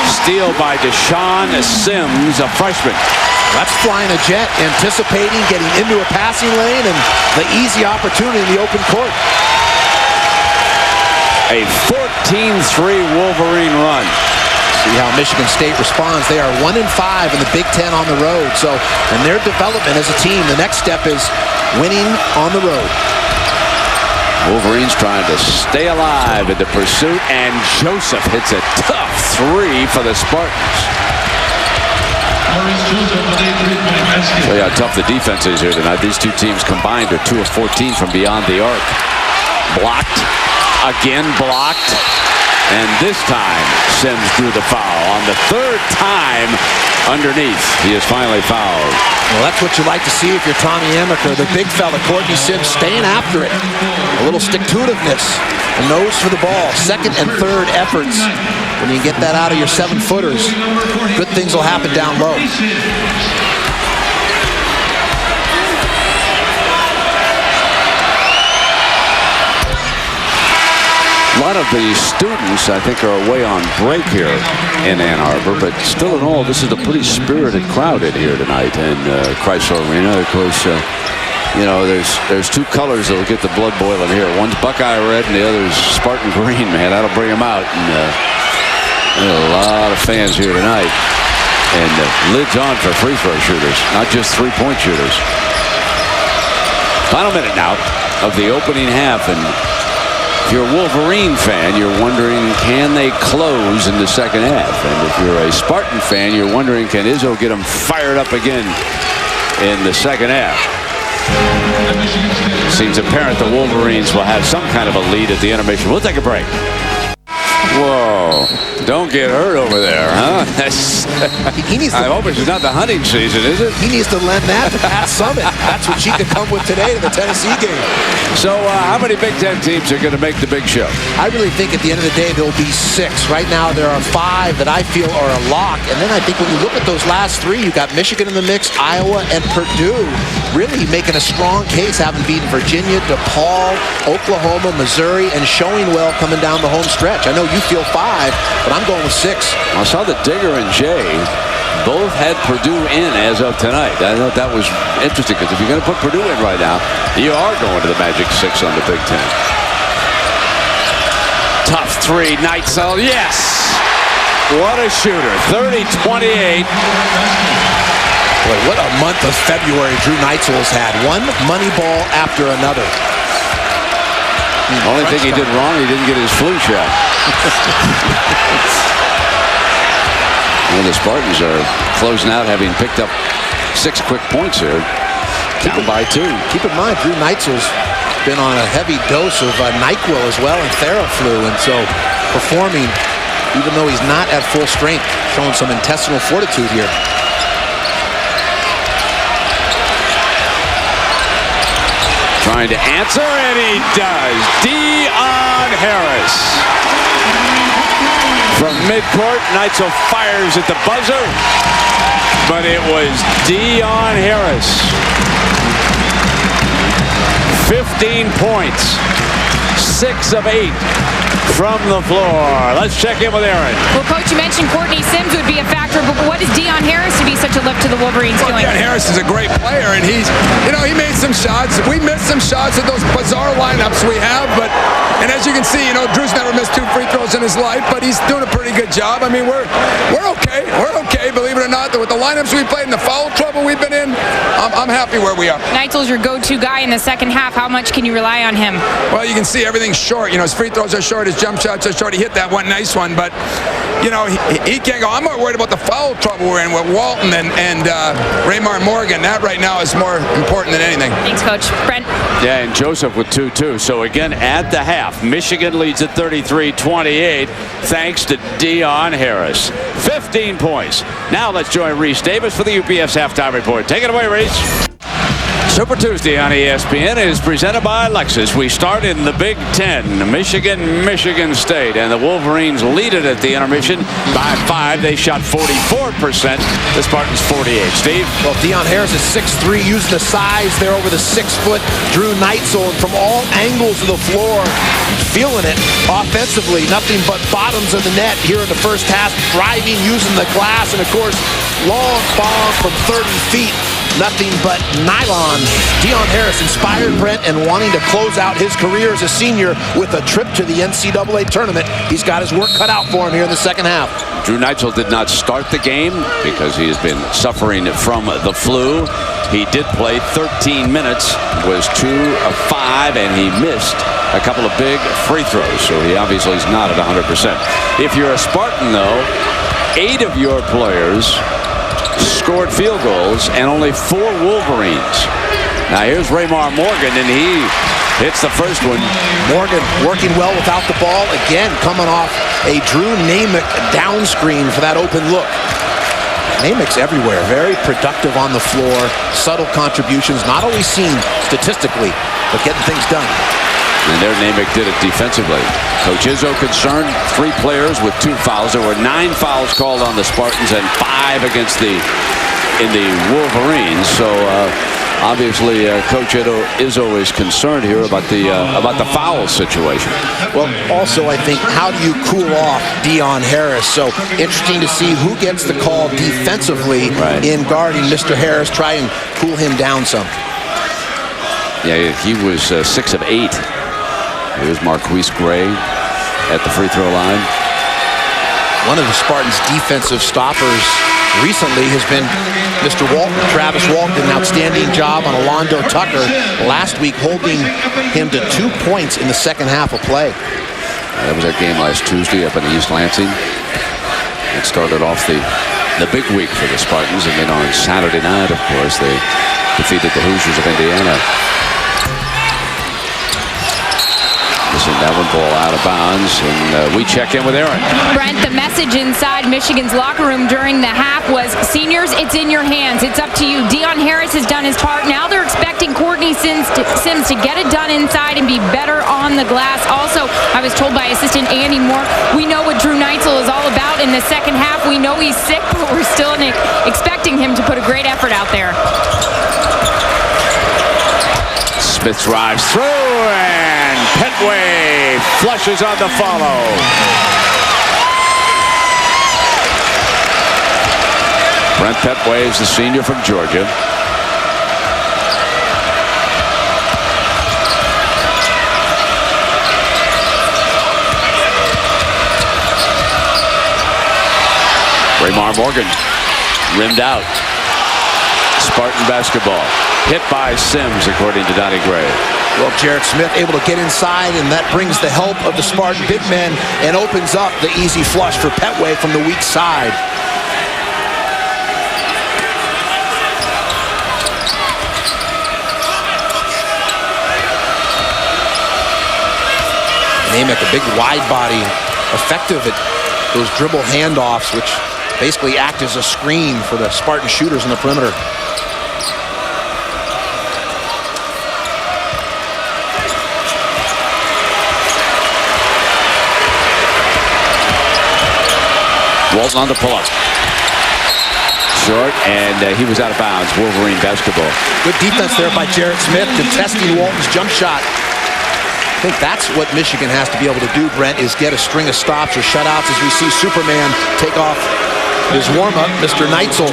steal by Deshaun Sims, a freshman. That's flying a jet, anticipating, getting into a passing lane, and the easy opportunity in the open court. A 14-3 Wolverine run. See how Michigan State responds. They are 1-5 in the Big Ten on the road. So in their development as a team, the next step is winning on the road. Wolverines trying to stay alive in the pursuit, and Joseph hits a tough three for the Spartans. Show you how tough the defense is here tonight. These two teams combined are 2 of 14 from beyond the arc. Blocked. Again blocked. And this time, Sims drew the foul. On the third time underneath, he is finally fouled. Well, that's what you like to see if you're Tommy Amaker. The big fella, Courtney Sims, staying after it. A little stick-to-itiveness. A nose for the ball. Second and third efforts. When you get that out of your 7-footers, good things will happen down low. A lot of the students, I think, are away on break here in Ann Arbor, but still in all, this is a pretty spirited crowd in here tonight in Chrysler Arena. Of course, you know, there's two colors that will get the blood boiling here. One's Buckeye red and the other's Spartan green, man. That'll bring them out. And there are a lot of fans here tonight. And lids on for free throw shooters, not just three-point shooters. Final minute now of the opening half, and if you're a Wolverine fan, you're wondering, can they close in the second half? And if you're a Spartan fan, you're wondering, can Izzo get them fired up again in the second half? Seems apparent the Wolverines will have some kind of a lead at the intermission. We'll take a break. Whoa. Don't get hurt over there, huh? I hope it's not the hunting season, is it? He needs to lend that to Pat Summitt. That's what she could come with today to the Tennessee game. So how many Big Ten teams are going to make the big show? I really think at the end of the day, there'll be 6. Right now, there are 5 that I feel are a lock. And then I think when you look at those last 3, you've got Michigan in the mix, Iowa, and Purdue really making a strong case, having beaten Virginia, DePaul, Oklahoma, Missouri, and showing well coming down the home stretch. I know you feel 5, but I'm going with 6. I saw that Digger and Jay both had Purdue in as of tonight. I thought that was interesting, because if you're going to put Purdue in right now, you are going to the Magic 6 on the Big Ten. Tough three, Neitzel, yes! What a shooter, 30-28. Boy, what a month of February Drew Neitzel has had. One money ball after another. Only thing he did wrong, he didn't get his flu shot. Well, the Spartans are closing out, having picked up 6 quick points here. Down by 2. Keep in mind, Drew Neitzel's been on a heavy dose of NyQuil as well, and Theraflu, and so performing, even though he's not at full strength, showing some intestinal fortitude here. Trying to answer, and he does. Deion Harris. From midcourt, Neitzel fires at the buzzer, but it was Deion Harris. 15 points, 6 of 8 from the floor. Let's check in with Aaron. Well, Coach, you mentioned Courtney Sims would be a factor, but what is Deion Harris to be such a lift to the Wolverines doing? Deion Harris is a great player, and he's, you know, he made some shots. We missed some shots at those bizarre lineups we have, but, and as you can see, you know, Drew's never missed 2 free throws in his life, but he's doing a pretty good job. I mean, we're okay. We're okay, believe it or not. With the lineups we played and the foul trouble we've been in, I'm happy where we are. Neitzel's your go-to guy in the second half. How much can you rely on him? Well, you can see everything's short. You know, his free throws are short, his jump shots are short. He hit that one nice one, but, you know, he can't go. I'm more worried about the foul trouble we're in with Walton and Raymar Morgan. That right now is more important than anything. Thanks, Coach. Brent? Yeah, and Joseph with 2 too. So again, at the half, Michigan leads at 33-28 thanks to Deion Harris. 15 points. Now let's join Reese Davis for the UPS halftime report. Take it away, Reese. Super Tuesday on ESPN is presented by Lexus. We start in the Big Ten, Michigan State, and the Wolverines lead it at the intermission by 5. They shot 44%. The Spartans 48. Steve? Well, Deion Harris is 6'3", using the size there over the 6-foot Drew Neitzel, and from all angles of the floor, feeling it offensively. Nothing but bottoms of the net here in the first half, driving, using the glass, and of course, long bomb from 30 feet. Nothing but nylon. Deion Harris inspired Brent and wanting to close out his career as a senior with a trip to the NCAA tournament. He's got his work cut out for him here in the second half. Drew Neitzel did not start the game because he has been suffering from the flu. He did play 13 minutes, was 2 of 5, and he missed a couple of big free throws, so he obviously is not at 100%. If you're a Spartan, though, 8 of your players scored field goals and only 4 Wolverines. Now here's Raymar Morgan, and he hits the first one. Morgan working well without the ball. Again, coming off a Drew Namick down screen for that open look. Namick's everywhere. Very productive on the floor. Subtle contributions, not always seen statistically, but getting things done. And there Namick did it defensively. Coach Izzo concerned 3 players with 2 fouls. There were 9 fouls called on the Spartans and 5 against the Wolverines. So obviously Coach Izzo is concerned here about the foul situation. Well, also I think, how do you cool off Deion Harris? So interesting to see who gets the call defensively in guarding Mr. Harris. Try and cool him down some. Yeah, he was 6 of 8. Here's Marquise Gray at the free throw line. One of the Spartans' defensive stoppers recently has been Mr. Walton, Travis Walton. An outstanding job on Alondo Tucker last week, holding him to 2 points in the second half of play. That was our game last Tuesday up in East Lansing. It started off the big week for the Spartans, and then on Saturday night, of course, they defeated the Hoosiers of Indiana. Missing that one, ball out of bounds, and we check in with Aaron. Brent, the message inside Michigan's locker room during the half was, seniors, it's in your hands. It's up to you. Deion Harris has done his part. Now they're expecting Courtney Sims to get it done inside and be better on the glass. Also, I was told by assistant Andy Moore, we know what Drew Neitzel is all about in the second half. We know he's sick, but we're still expecting him to put a great effort out there. Smith drives through, and Petway flushes on the follow. Brent Petway is the senior from Georgia. Raymar Morgan rimmed out. Spartan basketball. Hit by Sims, according to Donnie Gray. Well, Jarrett Smith able to get inside, and that brings the help of the Spartan big men and opens up the easy flush for Petway from the weak side. Namick, a big wide body, effective at those dribble handoffs, which basically act as a screen for the Spartan shooters in the perimeter. Walton on the pull-up. Short, and he was out of bounds. Wolverine basketball. Good defense there by Jarrett Smith, contesting Walton's jump shot. I think that's what Michigan has to be able to do, Brent, is get a string of stops or shutouts as we see Superman take off his warm-up, Mr. Neitzel.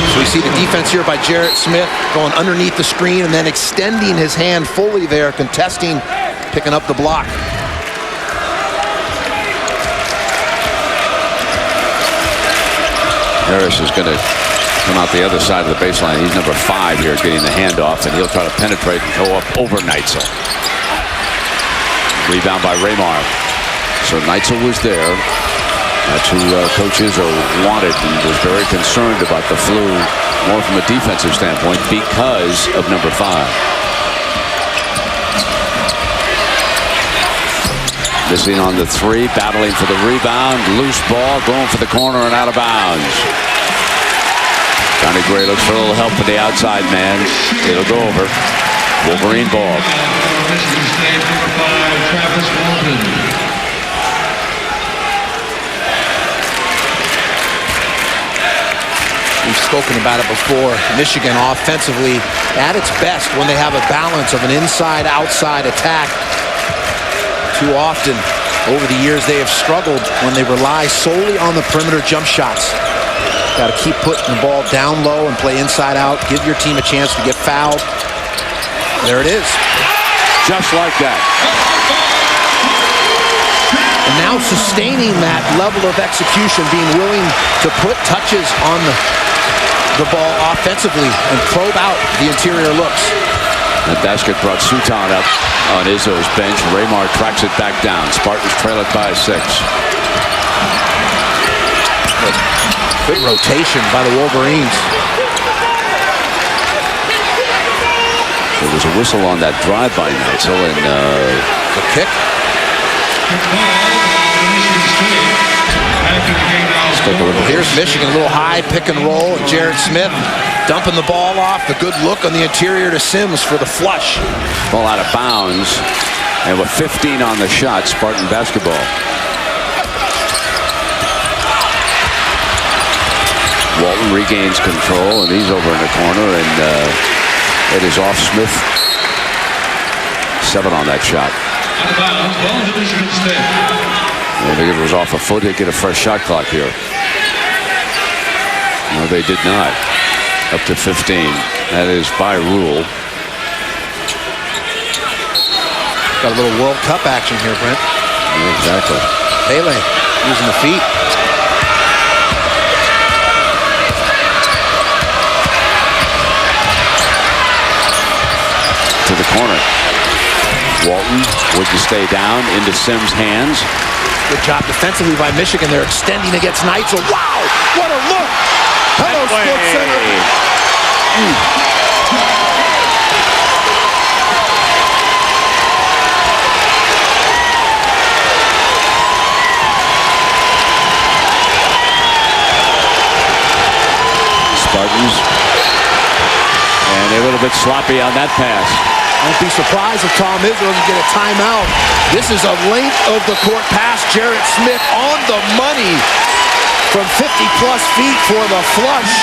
So we see the defense here by Jarrett Smith going underneath the screen and then extending his hand fully there, contesting, picking up the block. Harris is going to come out the other side of the baseline. He's number 5 here getting the handoff, and he'll try to penetrate and go up over Neitzel. Rebound by Raymar. So Neitzel was there. That's who Coach Izzo wanted and was very concerned about the flu, more from a defensive standpoint, because of number 5. Missing on the 3, battling for the rebound, loose ball, going for the corner and out of bounds. Johnny Gray looks for a little help with the outside man. It'll go over. Wolverine ball. Michigan State, number 5, Travis Walton. We've spoken about it before. Michigan offensively at its best when they have a balance of an inside-outside attack. Too often over the years they have struggled when they rely solely on the perimeter jump shots. Got to keep putting the ball down low and play inside out. Give your team a chance to get fouled. There it is. Just like that. And now sustaining that level of execution, being willing to put touches on the ball offensively and probe out the interior looks. That basket brought Suton up on Izzo's bench. Raymar tracks it back down. Spartans trail it by 6. Good rotation by the Wolverines. There was a whistle on that drive by Neitzel, and the kick. Here's Michigan, a little high pick and roll. Jared Smith dumping the ball off. The good look on the interior to Sims for the flush. Ball out of bounds, and with 15 on the shot, Spartan basketball. Walton regains control, and he's over in the corner, and it is off Smith. 7 on that shot. Out of bounds, ball to Michigan State. I think if it was off a foot, he'd get a fresh shot clock here. No, they did not. Up to 15. That is by rule. Got a little World Cup action here, Brent. Yeah, exactly. Pele using the feet. To the corner. Walton would to stay down into Sims' hands. Good job defensively by Michigan. They're extending against Neitzel. Wow, what a look! Hello, Sports Center. Spartans. And a little bit sloppy on that pass. Don't be surprised if Tom Izzo doesn't get a timeout. This is a length of the court pass. Jared Smith on the money from 50-plus feet for the flush.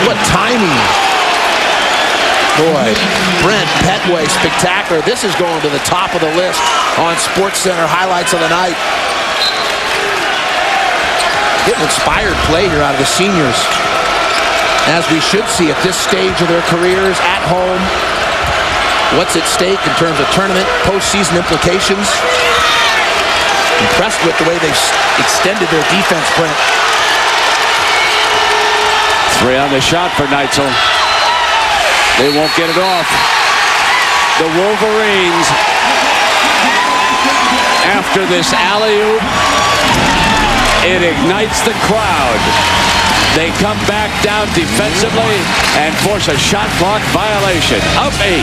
What timing. Boy, Brent Petway, spectacular. This is going to the top of the list on SportsCenter highlights of the night. Getting inspired play here out of the seniors, as we should see at this stage of their careers at home. What's at stake in terms of tournament, postseason implications. Impressed with the way they've extended their defense, Brent. 3 on the shot for Neitzel. They won't get it off. The Wolverines, after this alley-oop, it ignites the crowd. They come back down defensively and force a shot clock violation. Up 8.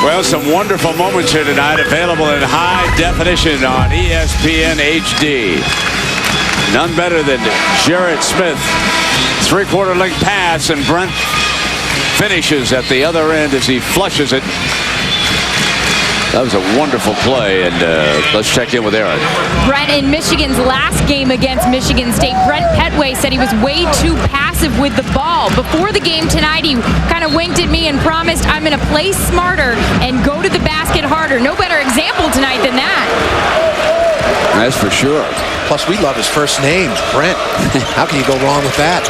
Well, some wonderful moments here tonight, available in high definition on ESPN HD. None better than Jared Smith. 3-quarter length pass, and Brent finishes at the other end as he flushes it. That was a wonderful play, and let's check in with Aaron. Brent, in Michigan's last game against Michigan State, Brent Petway said he was way too passive with the ball. Before the game tonight, he kind of winked at me and promised, I'm going to play smarter and go to the basket harder. No better example tonight than that. That's for sure. Plus, we love his first name, Brent. How can you go wrong with that?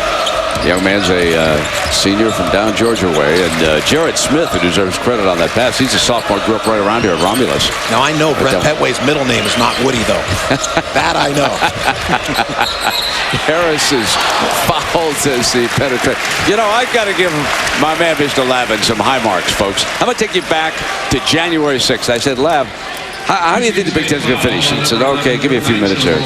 Young man's a senior from down Georgia way, and Jared Smith, who deserves credit on that pass. He's a sophomore, grew up right around here at Romulus. Now, I know Brent Petway's middle name is not Woody, though. That I know. Harris's fouls as he penetrates. You know, I've got to give my man, Mr. Lavin, some high marks, folks. I'm going to take you back to January 6th. I said, Lav, how do you think the Big Ten's going to finish? He said, okay, give me a few minutes here.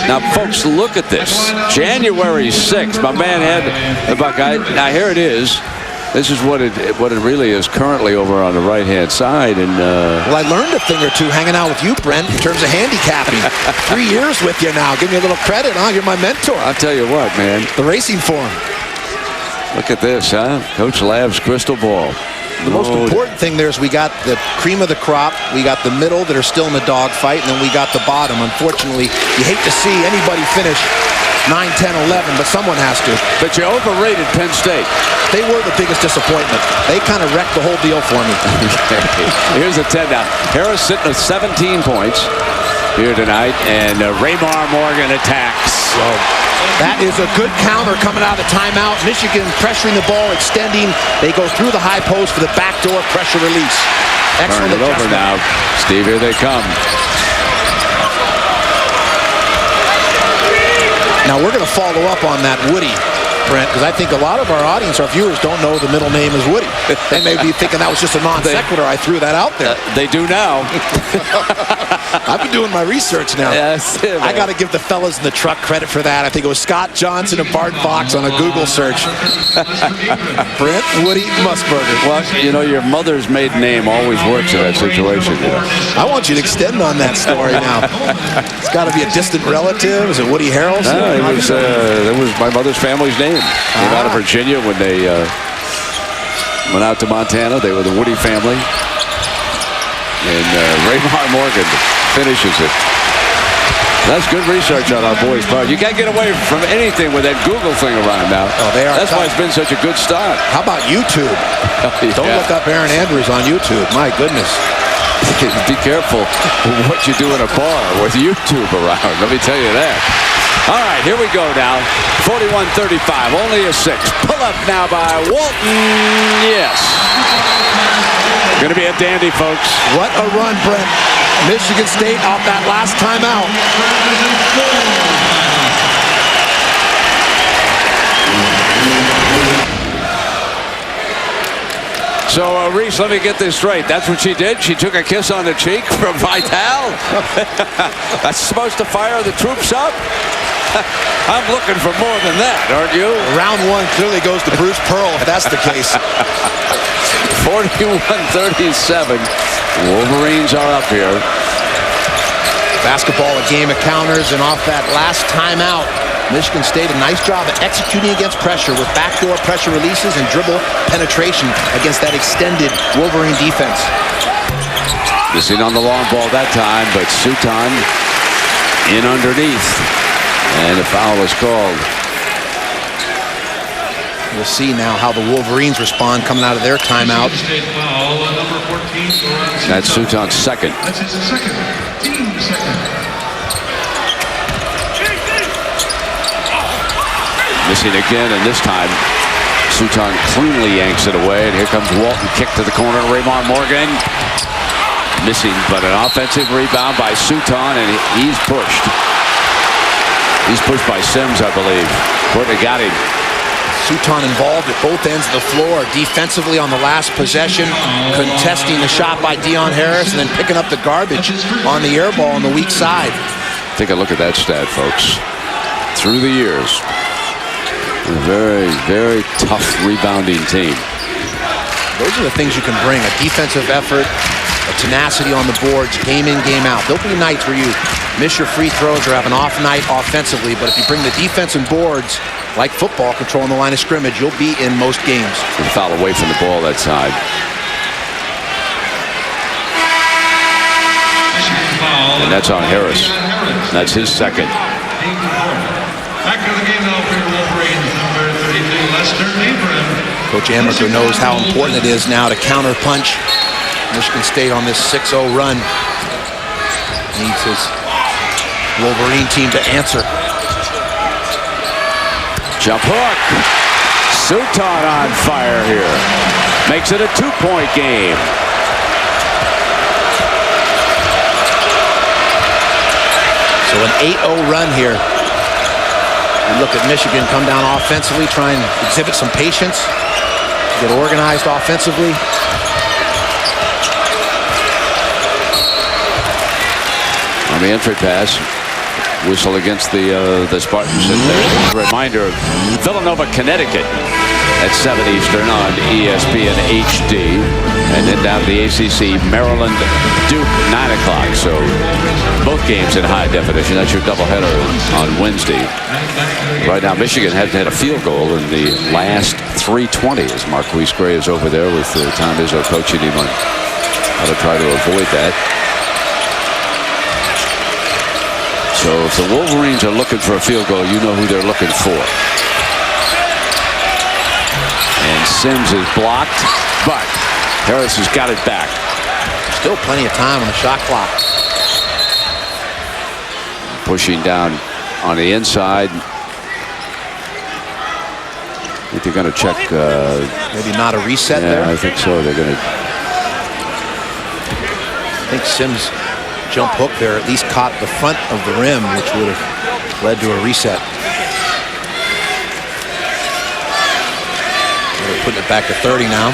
Now, folks, look at this. January 6th, my man had the Buckeye. Now, here it is. This is what it really is currently over on the right-hand side. And well, I learned a thing or two hanging out with you, Brent, in terms of handicapping. 3 years with you now. Give me a little credit, huh? You're my mentor. I'll tell you what, man. The racing form. Look at this, huh? Coach Lab's crystal ball. The most important thing there is we got the cream of the crop, we got the middle that are still in the dogfight, and then we got the bottom. Unfortunately, you hate to see anybody finish 9, 10, 11, but someone has to. But you overrated Penn State. They were the biggest disappointment. They kind of wrecked the whole deal for me. Here's a 10 now. Harris sitting at 17 points here tonight, and Raymar Morgan attacks. That is a good counter coming out of the timeout. Michigan pressuring the ball, extending. They go through the high post for the backdoor pressure release. Excellent Turn it over now. Steve, here they come. Now we're going to follow up on that Woody, Brent, because I think a lot of our audience, our viewers, don't know the middle name is Woody. They may be thinking that was just a non sequitur. I threw that out there. They do now. I've been doing my research now. Yes, yeah, I got to give the fellas in the truck credit for that. I think it was Scott Johnson and Bart Fox on a Google search. Brent Woody Musburger. Well, you know, your mother's maiden name always works in that situation. You know? I want you to extend on that story now. It's got to be a distant relative. Is it Woody Harrelson? No, it was my mother's family's name. Came out of Virginia when they went out to Montana. They were the Woody family. And Raymar Morgan finishes it. That's good research on our boys' part. You can't get away from anything with that Google thing around now. Oh, they are. That's why it's been such a good start. How about YouTube? Don't look up Aaron Andrews on YouTube. My goodness. Be careful what you do in a bar with YouTube around. Let me tell you that. All right, here we go now. 41-35, only a 6. Pull up now by Walton. Yes. Going to be a dandy, folks. What a run, Brent. Michigan State off that last timeout. So, Reese, let me get this straight. That's what she did? She took a kiss on the cheek from Vitale? That's supposed to fire the troops up? I'm looking for more than that, aren't you? Round one clearly goes to Bruce Pearl, if that's the case. 41-37. Wolverines are up here. Basketball, a game of counters, and off that last timeout, Michigan State, a nice job of executing against pressure with backdoor pressure releases and dribble penetration against that extended Wolverine defense. Missing on the long ball that time, but Suton in underneath. And a foul is called. We'll see now how the Wolverines respond coming out of their timeout. That's Suton's second. That's his second. Team second. Missing again, and this time Suton cleanly yanks it away. And here comes Walton, kick to the corner. Raymar Morgan missing, but an offensive rebound by Suton, and he's pushed. He's pushed by Sims, I believe. Courtney got him. Suton involved at both ends of the floor, defensively on the last possession, contesting the shot by Deion Harris, and then picking up the garbage on the air ball on the weak side. Take a look at that stat, folks. Through the years, a very, very tough rebounding team. Those are the things you can bring, a defensive effort, a tenacity on the boards, game in, game out. There'll be nights where you miss your free throws or have an off night offensively, but if you bring the defense and boards, like football, controlling the line of scrimmage, you'll be in most games. And foul away from the ball that side. And that's on Harris. That's his second. Back to the game now for your Wolverines, number 32, Lester Abram. Coach Amaker knows how important it is now to counter punch. Michigan State on this 6-0 run needs his Wolverine team to answer. Jump hook. Suton on fire here. Makes it a 2-point game. So an 8-0 run here. We look at Michigan come down offensively, try and exhibit some patience, get organized offensively. On the entry pass, whistle against the Spartans. Reminder of Villanova, Connecticut, at 7 Eastern on ESPN HD. And then down to the ACC, Maryland, Duke, 9 o'clock. So both games in high definition. That's your doubleheader on Wednesday. Right now, Michigan hasn't had a field goal in the last 3:20 as Marquise Gray is over there with Tom Izzo coaching him on how to try to avoid that. So if the Wolverines are looking for a field goal, you know who they're looking for. And Sims is blocked, but Harris has got it back. Still plenty of time on the shot clock. Pushing down on the inside. I think they're going to check. Maybe not a reset there. I think so. They're going to. I think Sims' jump hook there at least caught the front of the rim, which would have led to a reset. They're putting it back to 30 now.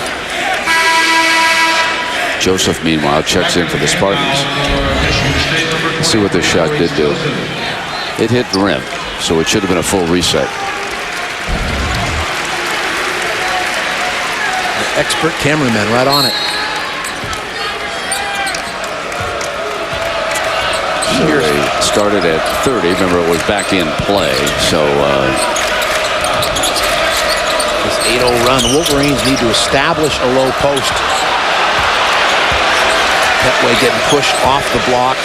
Joseph, meanwhile, checks in for the Spartans. Let's see what this shot did do. It hit the rim, so it should have been a full reset. Expert cameraman right on it. So they started at 30. Remember, it was back in play. So this 8-0 run, Wolverines need to establish a low post. Petway getting pushed off the block.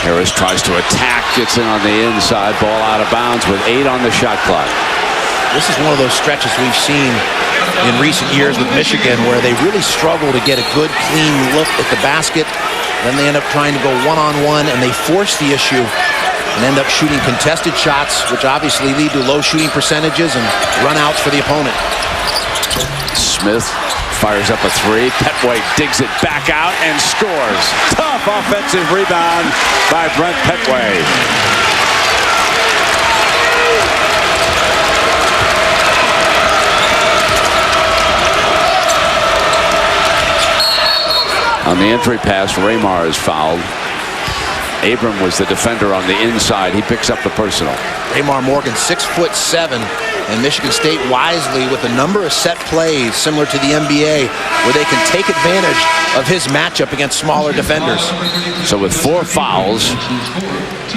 Harris tries to attack, gets in on the inside, ball out of bounds with 8 on the shot clock. This is one of those stretches we've seen in recent years with Michigan where they really struggle to get a good, clean look at the basket. Then they end up trying to go one-on-one, and they force the issue and end up shooting contested shots, which obviously lead to low shooting percentages and run-outs for the opponent. Smith fires up a 3. Petway digs it back out and scores. Tough offensive rebound by Brent Petway. On the entry pass, Raymar is fouled. Abram was the defender on the inside. He picks up the personal. Raymar Morgan, 6'7", and Michigan State wisely with a number of set plays similar to the NBA where they can take advantage of his matchup against smaller defenders. So with 4 fouls,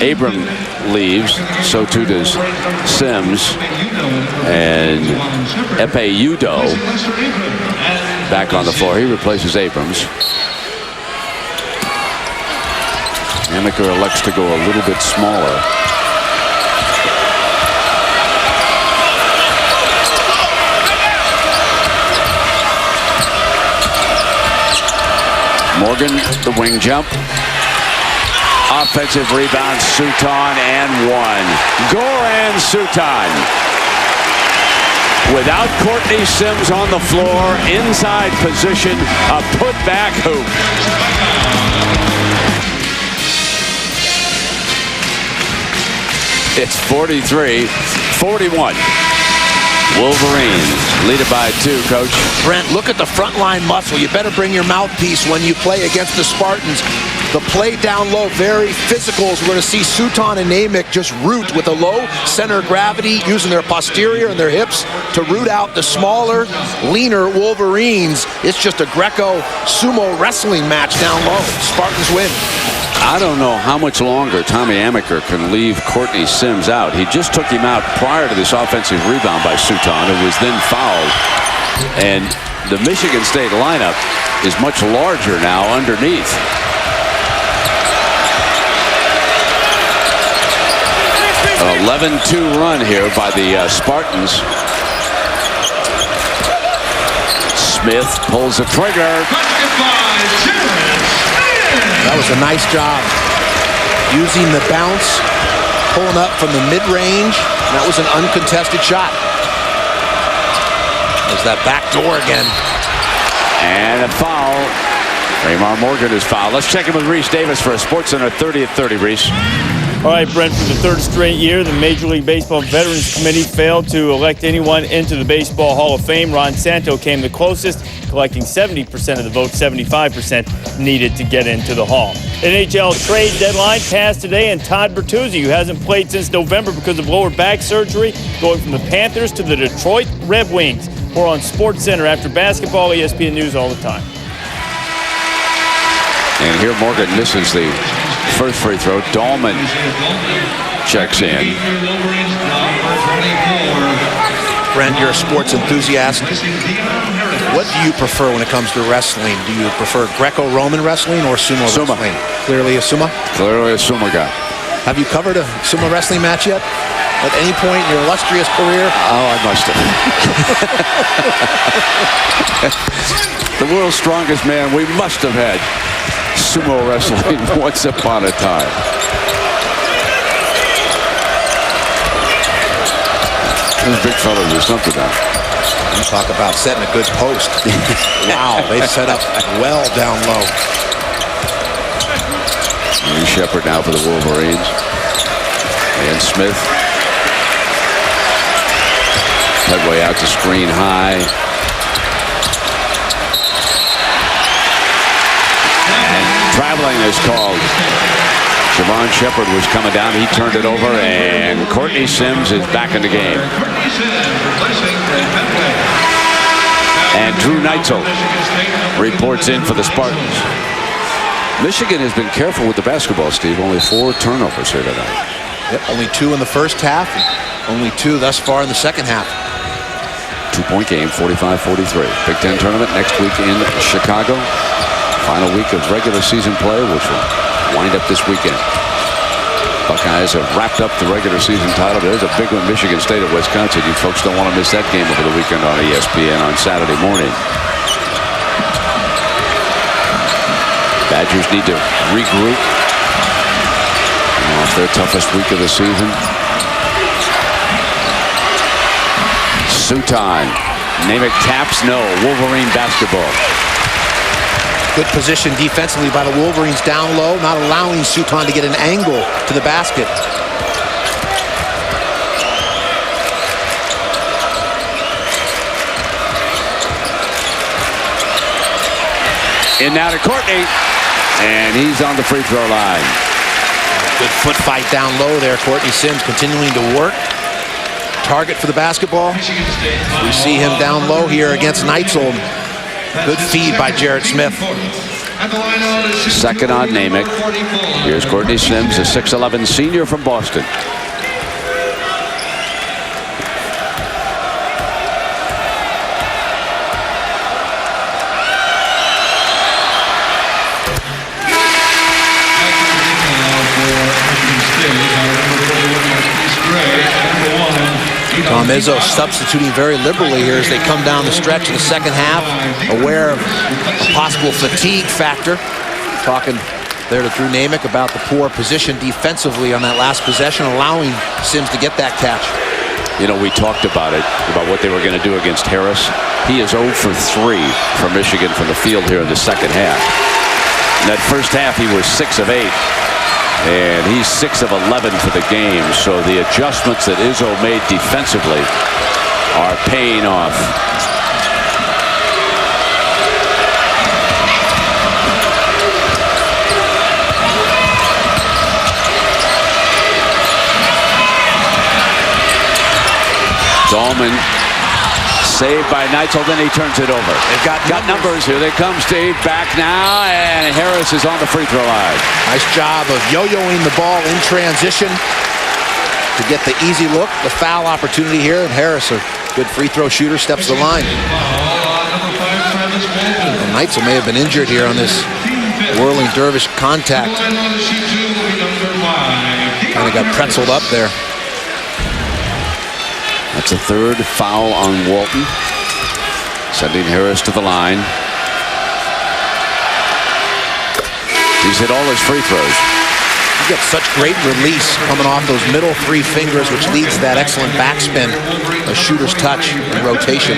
Abram leaves. So too does Sims. And Epe Udo back on the floor. He replaces Abrams. Amaker elects to go a little bit smaller. Morgan, the wing jump. Offensive rebound, Suton, and 1. Goran Suton. Without Courtney Sims on the floor, inside position, a putback hoop. It's 43-41. Wolverines lead it by 2, Coach. Brent, look at the front line muscle. You better bring your mouthpiece when you play against the Spartans. The play down low, very physical. As we're going to see Suton and Namick just root with a low center of gravity, using their posterior and their hips to root out the smaller, leaner Wolverines. It's just a Greco sumo wrestling match down low. Spartans win. I don't know how much longer Tommy Amaker can leave Courtney Sims out. He just took him out prior to this offensive rebound by Suton, who was then fouled. And the Michigan State lineup is much larger now underneath. An 11-2 run here by the Spartans. Smith pulls the trigger. That was a nice job using the bounce, pulling up from the mid-range. That was an uncontested shot. There's that back door again. And a foul. Raymar Morgan is fouled. Let's check in with Reese Davis for a SportsCenter 30 at 30, Reese. All right, Brent, for the third straight year, the Major League Baseball Veterans Committee failed to elect anyone into the Baseball Hall of Fame. Ron Santo came the closest, collecting 70% of the vote, 75% needed to get into the Hall. NHL trade deadline passed today, and Todd Bertuzzi, who hasn't played since November because of lower back surgery, going from the Panthers to the Detroit Red Wings. We're on SportsCenter after basketball, ESPN News all the time. And here Morgan misses the first free throw. Dahlman checks in. Brent, you're a sports enthusiast. What do you prefer when it comes to wrestling? Do you prefer Greco-Roman wrestling or sumo wrestling? Clearly a sumo? Clearly a sumo guy. Have you covered a sumo wrestling match yet? At any point in your illustrious career? Oh, I must have. The world's strongest man, we must have had sumo wrestling once upon a time. Those big fellas are something now. You talk about setting a good post. Wow, they set up well down low. Lee Shepard now for the Wolverines. And Smith. Headway out to screen high. And traveling is called. Javon Shepard was coming down. He turned it over, and Courtney Sims is back in the game. And Drew Neitzel reports in for the Spartans. Michigan has been careful with the basketball, Steve. Only 4 turnovers here tonight. Yep, only 2 in the first half, and only 2 thus far in the second half. 2-point game, 45-43. Big Ten tournament next week in Chicago. Final week of regular season play, which will wind up this weekend. Buckeyes have wrapped up the regular season title. There's a big one, Michigan State at Wisconsin. You folks don't want to miss that game over the weekend on ESPN on Saturday morning. Badgers need to regroup off their toughest week of the season. Sutan. Namath taps, no. Wolverine basketball. Good position defensively by the Wolverines down low, not allowing Sutan to get an angle to the basket. In now to Courtney, and he's on the free throw line. Good foot fight down low there. Courtney Sims continuing to work. Target for the basketball. We see him down low here against Neitzel. Good feed by Jarrett Smith. Second on Namath. Here's Courtney Sims, a 6'11 senior from Boston. Tom Izzo substituting very liberally here as they come down the stretch in the second half, aware of a possible fatigue factor. Talking there to Drew Namath about the poor position defensively on that last possession, allowing Sims to get that catch. You know, we talked about it, about what they were going to do against Harris. He is 0 for 3 for Michigan from the field here in the second half. In that first half, he was 6 of 8. And he's 6 of 11 for the game. So the adjustments that Izzo made defensively are paying off. Dahlman saved by Neitzel, then he turns it over. They've got numbers. Here they come, Steve. Back now, and Harris is on the free throw line. Nice job of yo-yoing the ball in transition to get the easy look, the foul opportunity here. And Harris, a good free throw shooter, steps to the line. And Neitzel may have been injured here on this whirling dervish contact. Kind of got pretzeled up there. That's a third foul on Walton, sending Harris to the line. He's hit all his free throws. You get such great release coming off those middle 3 fingers, which leads to that excellent backspin, a shooter's touch and rotation.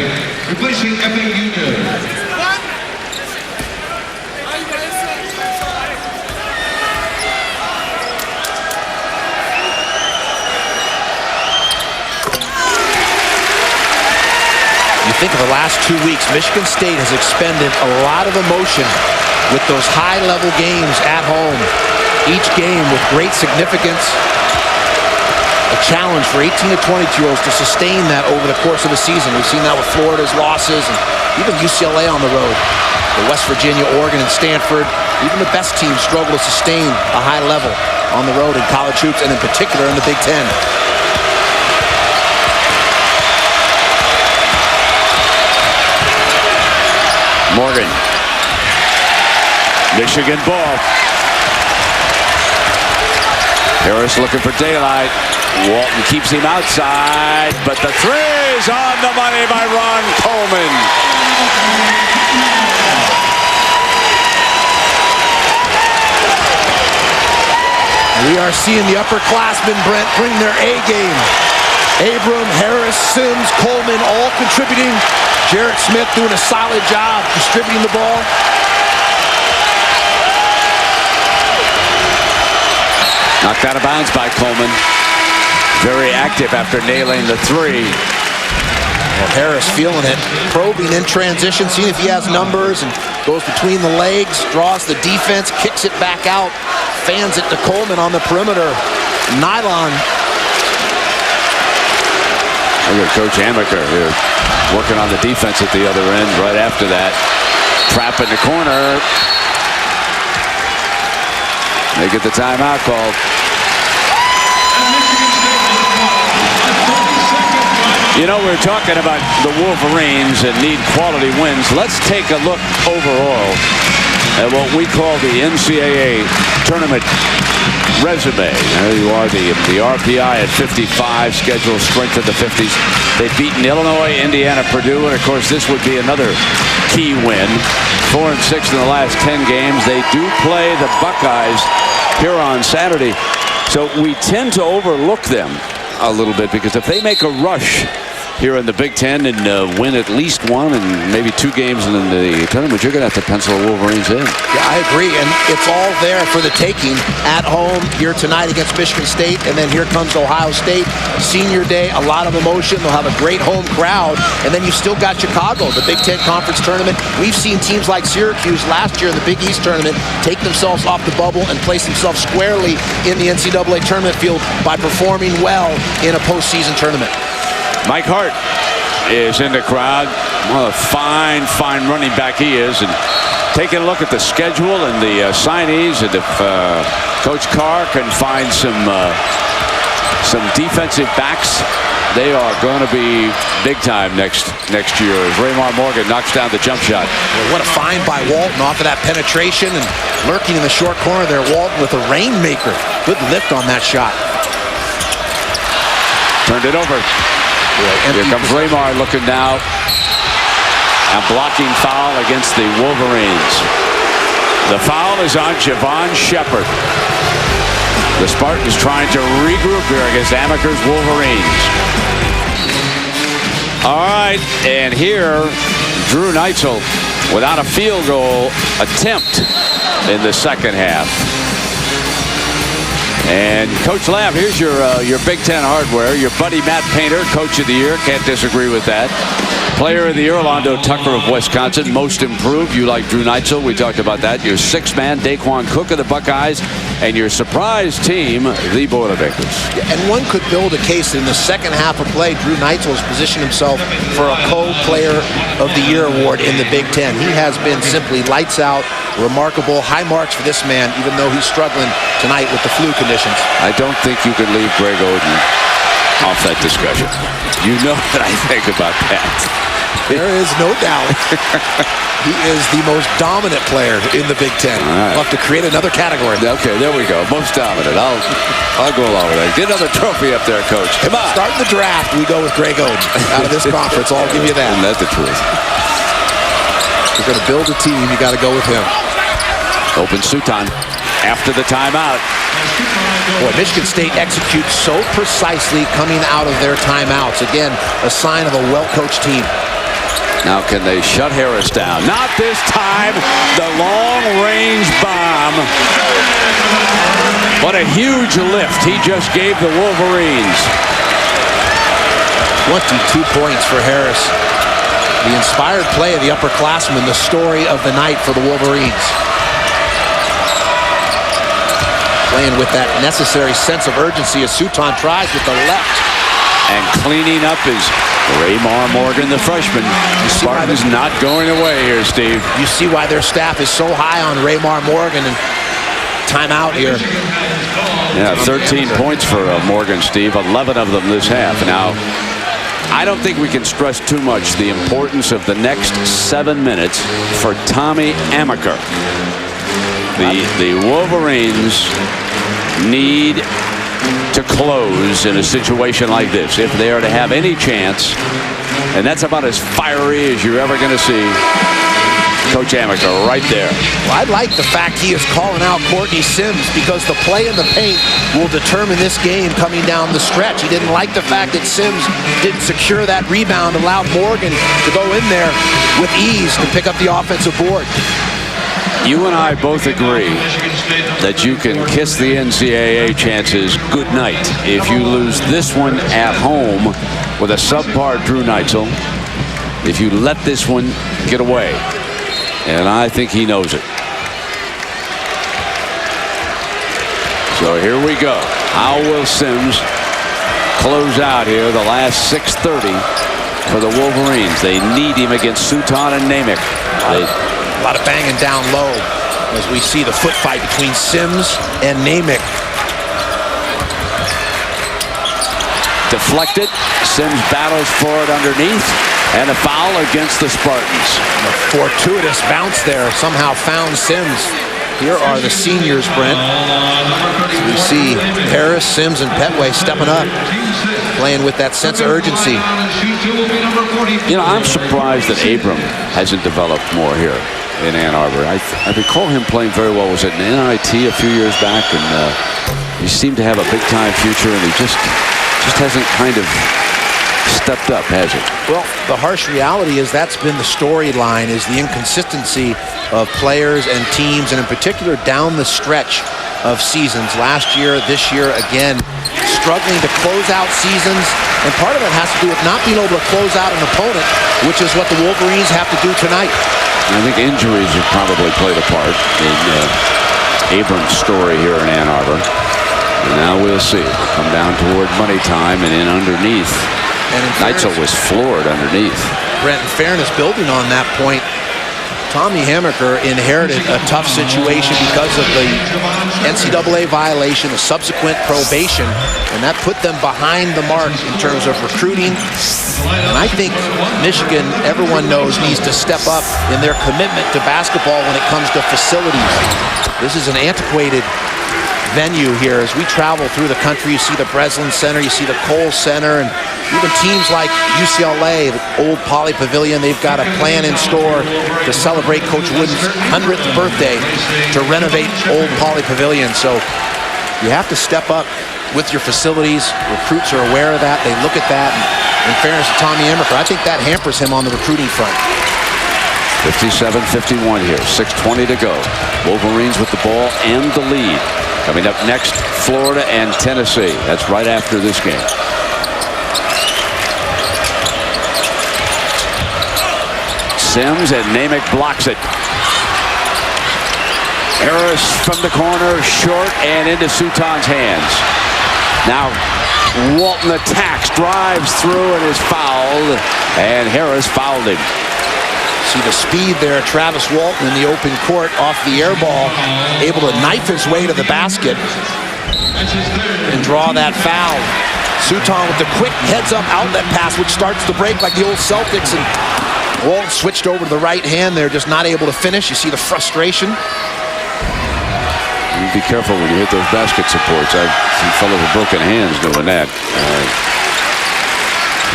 think of the last 2 weeks, Michigan State has expended a lot of emotion with those high-level games at home. Each game with great significance. A challenge for 18 to 22-year-olds to sustain that over the course of a season. We've seen that with Florida's losses and even UCLA on the road. The West Virginia, Oregon, and Stanford, even the best teams struggle to sustain a high level on the road in college hoops, and in particular in the Big Ten. Morgan. Michigan ball. Harris looking for daylight. Walton keeps him outside, but the three is on the money by Ron Coleman. We are seeing the upperclassmen, Brent, bring their A game. Abram, Harris, Sims, Coleman all contributing. Jarrett Smith doing a solid job distributing the ball. Knocked out of bounds by Coleman. Very active after nailing the three. Well, Harris feeling it, probing in transition, seeing if he has numbers, and goes between the legs, draws the defense, kicks it back out, fans it to Coleman on the perimeter. Nylon. Look at Coach Amaker here, working on the defense at the other end right after that. Trap in the corner. They get the timeout called. You know, we're talking about the Wolverines and need quality wins. Let's take a look overall at what we call the NCAA tournament resume. There you are, the RPI at 55, schedule strength in the 50s. They've beaten Illinois, Indiana, Purdue, and of course this would be another key win. 4-6 in the last 10 games. They do play the Buckeyes here on Saturday. So we tend to overlook them a little bit, because if they make a rush here in the Big Ten and win at least one and maybe 2 games in the tournament, you're going to have to pencil the Wolverines in. Yeah, I agree, and it's all there for the taking at home here tonight against Michigan State, and then here comes Ohio State. Senior day, a lot of emotion. They'll have a great home crowd, and then you've still got Chicago, the Big Ten Conference Tournament. We've seen teams like Syracuse last year in the Big East Tournament take themselves off the bubble and place themselves squarely in the NCAA tournament field by performing well in a postseason tournament. Mike Hart is in the crowd. What a fine running back he is. And taking a look at the schedule and the signees, and if Coach Carr can find some defensive backs, they are going to be big time next year as Raymar Morgan knocks down the jump shot. Well, what a find by Walton off of that penetration, and lurking in the short corner there, Walton with a rainmaker. Good lift on that shot. Turned it over. Here comes Raymar looking now. A blocking foul against the Wolverines. The foul is on Javon Shepard. The Spartans trying to regroup here against Amaker's Wolverines. All right, and here, Drew Neitzel without a field goal attempt in the second half. And Coach Lamb, here's your Big Ten hardware. Your buddy Matt Painter, Coach of the Year. Can't disagree with that. Player of the Year, Orlando Tucker of Wisconsin. Most improved, you like Drew Neitzel. We talked about that. Your 6-man, Daquan Cook of the Buckeyes. And your surprise team, the Boilermakers. Yeah, and one could build a case that in the second half of play, Drew Neitzel has positioned himself for a co-player of the year award in the Big Ten. He has been simply lights out, remarkable, high marks for this man, even though he's struggling tonight with the flu conditions. I don't think you can leave Greg Oden off that discussion. You know what I think about that. There is no doubt. He is the most dominant player in the Big Ten. Right. We'll have to create another category. Okay, there we go. Most dominant. I'll go along with that. Get another trophy up there, Coach. Come on. Starting the draft, we go with Greg Oden out of this conference. I'll give you that. And that's the truth. If you're going to build a team, you got to go with him. Open Sutan after the timeout. Boy, Michigan State executes so precisely coming out of their timeouts. Again, a sign of a well-coached team. Now can they shut Harris down? Not this time. The long-range bomb. What a huge lift he just gave the Wolverines. 22 points for Harris. The inspired play of the upperclassmen, the story of the night for the Wolverines. Playing with that necessary sense of urgency as Suton tries with the left. And cleaning up is Raymar Morgan, the freshman. Spartan's not going away here, Steve. You see why their staff is so high on Raymar Morgan, and timeout here. Yeah, 13 points for Morgan, Steve. 11 of them this half. Now, I don't think we can stress too much the importance of the next 7 minutes for Tommy Amaker. The Wolverines need to close in a situation like this if they are to have any chance, and that's about as fiery as you're ever going to see. Coach Amaker right there. Well, I like the fact he is calling out Courtney Sims, because the play in the paint will determine this game coming down the stretch. He didn't like the fact that Sims didn't secure that rebound, allowed Morgan to go in there with ease to pick up the offensive board. You and I both agree that you can kiss the NCAA chances goodnight if you lose this one at home with a subpar Drew Neitzel. If you let this one get away. And I think he knows it. So here we go. How will Sims close out here the last 6:30 for the Wolverines? They need him against Suton and Namick. A lot of banging down low as we see the foot fight between Sims and Namick. Deflected. Sims battles for it underneath. And a foul against the Spartans. A fortuitous bounce there somehow found Sims. Here are the seniors, Brent. So we see Harris, Sims, and Petway stepping up, playing with that sense of urgency. You know, I'm surprised that Abram hasn't developed more here in Ann Arbor. I recall him playing very well. Was it an NIT a few years back? And he seemed to have a big-time future, and he just hasn't kind of stepped up, has he? Well, the harsh reality is that's been the storyline, is the inconsistency of players and teams, and in particular down the stretch of seasons. Last year, this year again, struggling to close out seasons, and part of it has to do with not being able to close out an opponent, which is what the Wolverines have to do tonight. I think injuries have probably played a part in Abram's story here in Ann Arbor. And now we'll see. We'll come down toward money time and in underneath. Neitzel was floored underneath. Brent, in fairness, building on that point, Tommy Amaker inherited a tough situation because of the NCAA violation, the subsequent probation, and that put them behind the mark in terms of recruiting. And I think Michigan, everyone knows, needs to step up in their commitment to basketball when it comes to facilities. This is an antiquated venue here. As we travel through the country, you see the Breslin Center, you see the Kohl Center, and even teams like UCLA, the old Poly Pavilion, they've got a plan in store to celebrate Coach Wooden's 100th birthday to renovate old Poly Pavilion. So you have to step up with your facilities. Recruits are aware of that. They look at that. And in fairness to Tommy Amaker, I think that hampers him on the recruiting front. 57-51 here, 6:20 to go. Wolverines with the ball and the lead. Coming up next, Florida and Tennessee. That's right after this game. Sims, and Namick blocks it. Harris from the corner, short and into Suton's hands. Now Walton attacks, drives through, and is fouled. And Harris fouled him. See the speed there. Travis Walton in the open court off the air ball, able to knife his way to the basket and draw that foul. Suton with the quick heads-up outlet pass, which starts the break like the old Celtics, and Walton switched over to the right hand there, just not able to finish. You see the frustration. You be careful when you hit those basket supports. I've seen fellows with broken hands doing that.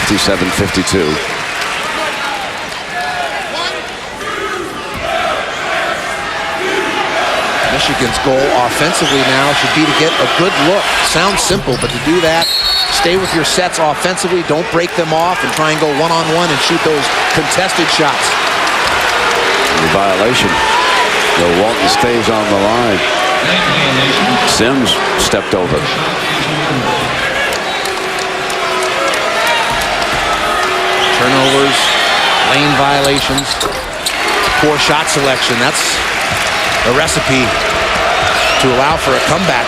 57-52. Michigan's goal offensively now should be to get a good look. Sounds simple, but to do that, stay with your sets offensively, don't break them off, and try and go one-on-one and shoot those contested shots. The violation. Though Walton stays on the line. Sims stepped over. Turnovers Lane violations, poor shot selection. That's a recipe to allow for a comeback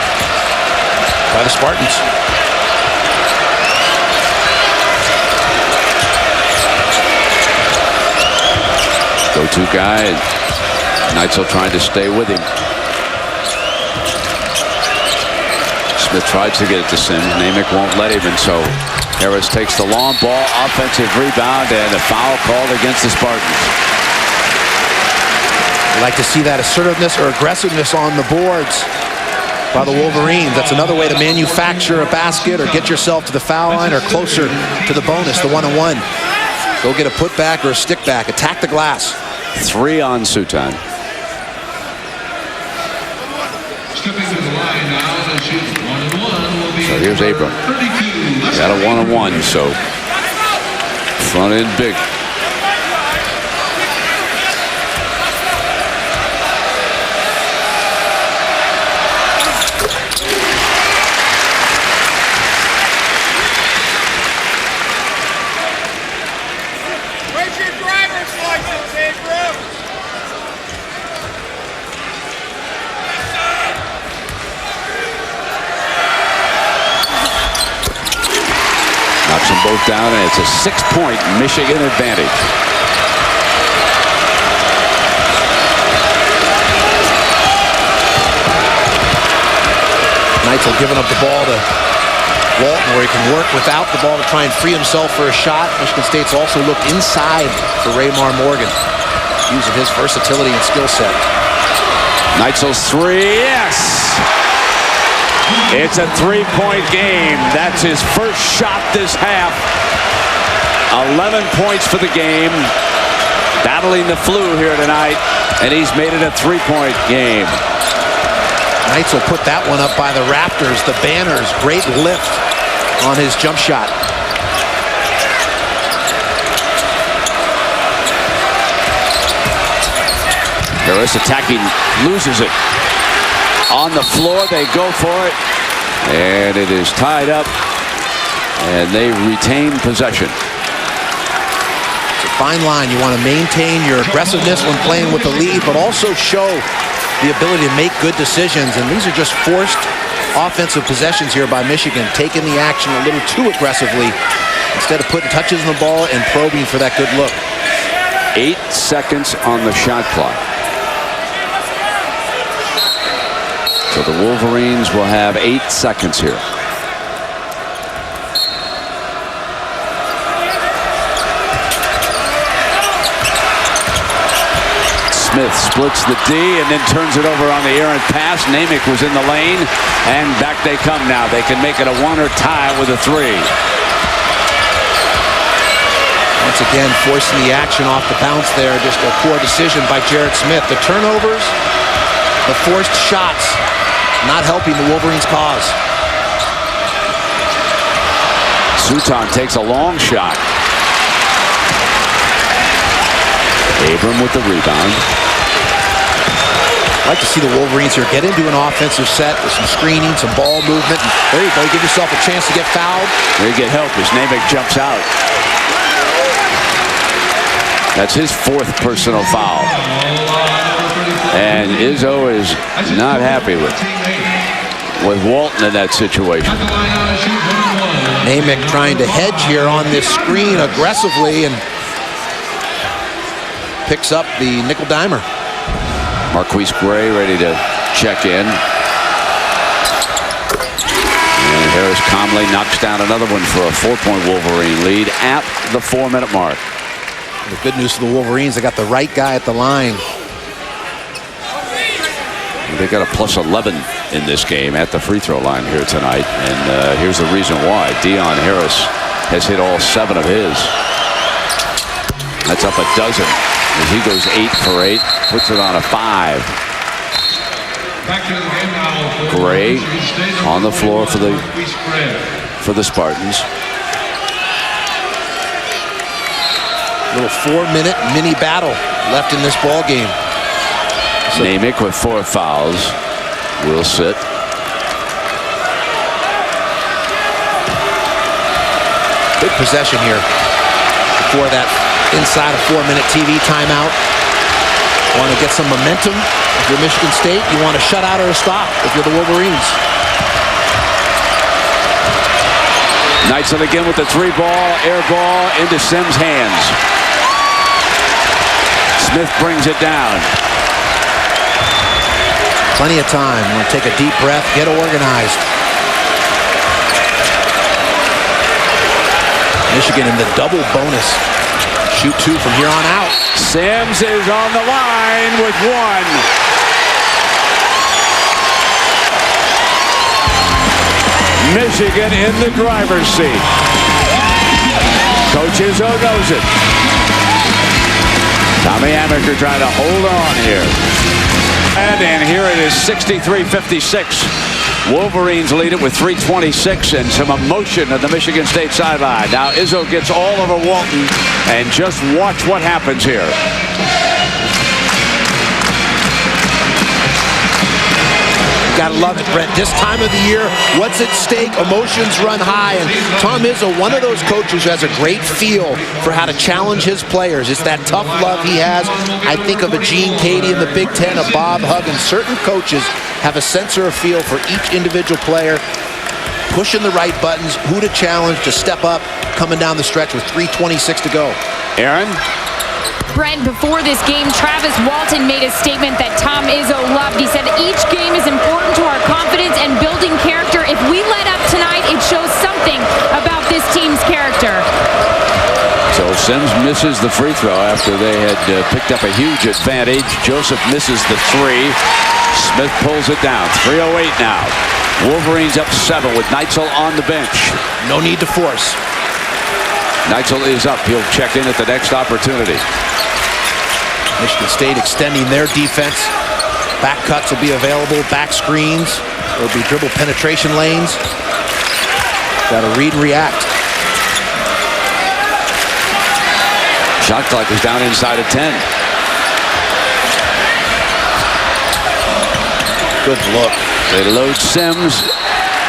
by the Spartans. Go-to guy. Neitzel trying to stay with him. Smith tries to get it to Sims. Namick won't let him, and so Harris takes the long ball, offensive rebound, and a foul called against the Spartans. You like to see that assertiveness or aggressiveness on the boards by the Wolverines. That's another way to manufacture a basket or get yourself to the foul line or closer to the bonus, the one-on-one. Go get a putback or a stick back. Attack the glass. 3 on Sutan. Stepping to the line now to shoot 1-1 will be. So here's Abram. Got a 1-on-1, so front end big. Where's your driver's license, Abram? Knocks them both down, and it's a 6-point Michigan advantage. Neitzel giving up the ball to Walton, where he can work without the ball to try and free himself for a shot. Michigan State's also looked inside for Raymar Morgan, using his versatility and skill set. Neitzel's 3, yes! It's a 3-point game. That's his first shot this half. 11 points for the game. Battling the flu here tonight, and he's made it a 3-point game. Neitzel put that one up by the Raptors, the banners. Great lift on his jump shot. Harris attacking, loses it. On the floor, they go for it, and it is tied up, and they retain possession. It's a fine line. You want to maintain your aggressiveness when playing with the lead, but also show the ability to make good decisions. And these are just forced offensive possessions here by Michigan, taking the action a little too aggressively instead of putting touches on the ball and probing for that good look. 8 seconds on the shot clock. So the Wolverines will have 8 seconds here. Smith splits the D and then turns it over on the errant pass. Namick was in the lane, and back they come now. They can make it a 1 or tie with a 3. Once again, forcing the action off the bounce there. Just a poor decision by Jared Smith. The turnovers, the forced shots, not helping the Wolverines' cause. Sutan takes a long shot. Abram with the rebound. I'd like to see the Wolverines here get into an offensive set with some screening, some ball movement. And there you go. You give yourself a chance to get fouled. They get help as Namick jumps out. That's his 4th personal foul. And Izzo is not happy with Walton in that situation. Namick trying to hedge here on this screen aggressively and picks up the nickel dimer. Marquise Gray ready to check in. And Harris calmly knocks down another one for a 4-point Wolverine lead at the 4-minute mark. The good news for the Wolverines, they got the right guy at the line. They got a plus 11 in this game at the free throw line here tonight. And here's the reason why. Dion Harris has hit all 7 of his. That's up a dozen as he goes 8 for 8, puts it on a 5. Gray on the floor for the Spartans. Little 4-minute mini battle left in this ball game. So Namick with 4 fouls will sit. Good possession here before that inside a 4-minute TV timeout. Want to get some momentum. If you're Michigan State, you want to shut out or stop if you're the Wolverines. Neitzel again with the 3-ball, air ball into Sims' hands. Smith brings it down. Plenty of time. You want to take a deep breath, get organized. Michigan in the double bonus. Shoot 2 from here on out. Sims is on the line with 1. Michigan in the driver's seat. Coach Izzo knows it. Tommy Amaker trying to hold on here. And here it is, 63-56. Wolverines lead it with 3:26 and some emotion at the Michigan State sideline. Now Izzo gets all over Walton, and just watch what happens here. Gotta love it, Brent. This time of the year, what's at stake? Emotions run high, and Tom Izzo, one of those coaches who has a great feel for how to challenge his players. It's that tough love he has. I think of a Gene Cady in the Big Ten, a Bob Huggins. Certain coaches have a sense or a feel for each individual player, pushing the right buttons, who to challenge, to step up, coming down the stretch with 3:26 to go. Aaron? Brent, before this game, Travis Walton made a statement that Tom Izzo loved. He said, each game is important to our confidence and building character. If we let up tonight, it shows something about this team's character. So Sims misses the free throw after they had picked up a huge advantage. Joseph misses the 3. Smith pulls it down. 3:08 now. Wolverines up 7 with Neitzel on the bench. No need to force. Neitzel is up. He'll check in at the next opportunity. Michigan State extending their defense. Back cuts will be available. Back screens. There will be dribble penetration lanes. Got to read and react. Shot clock is down inside of 10. Good look. They load Sims.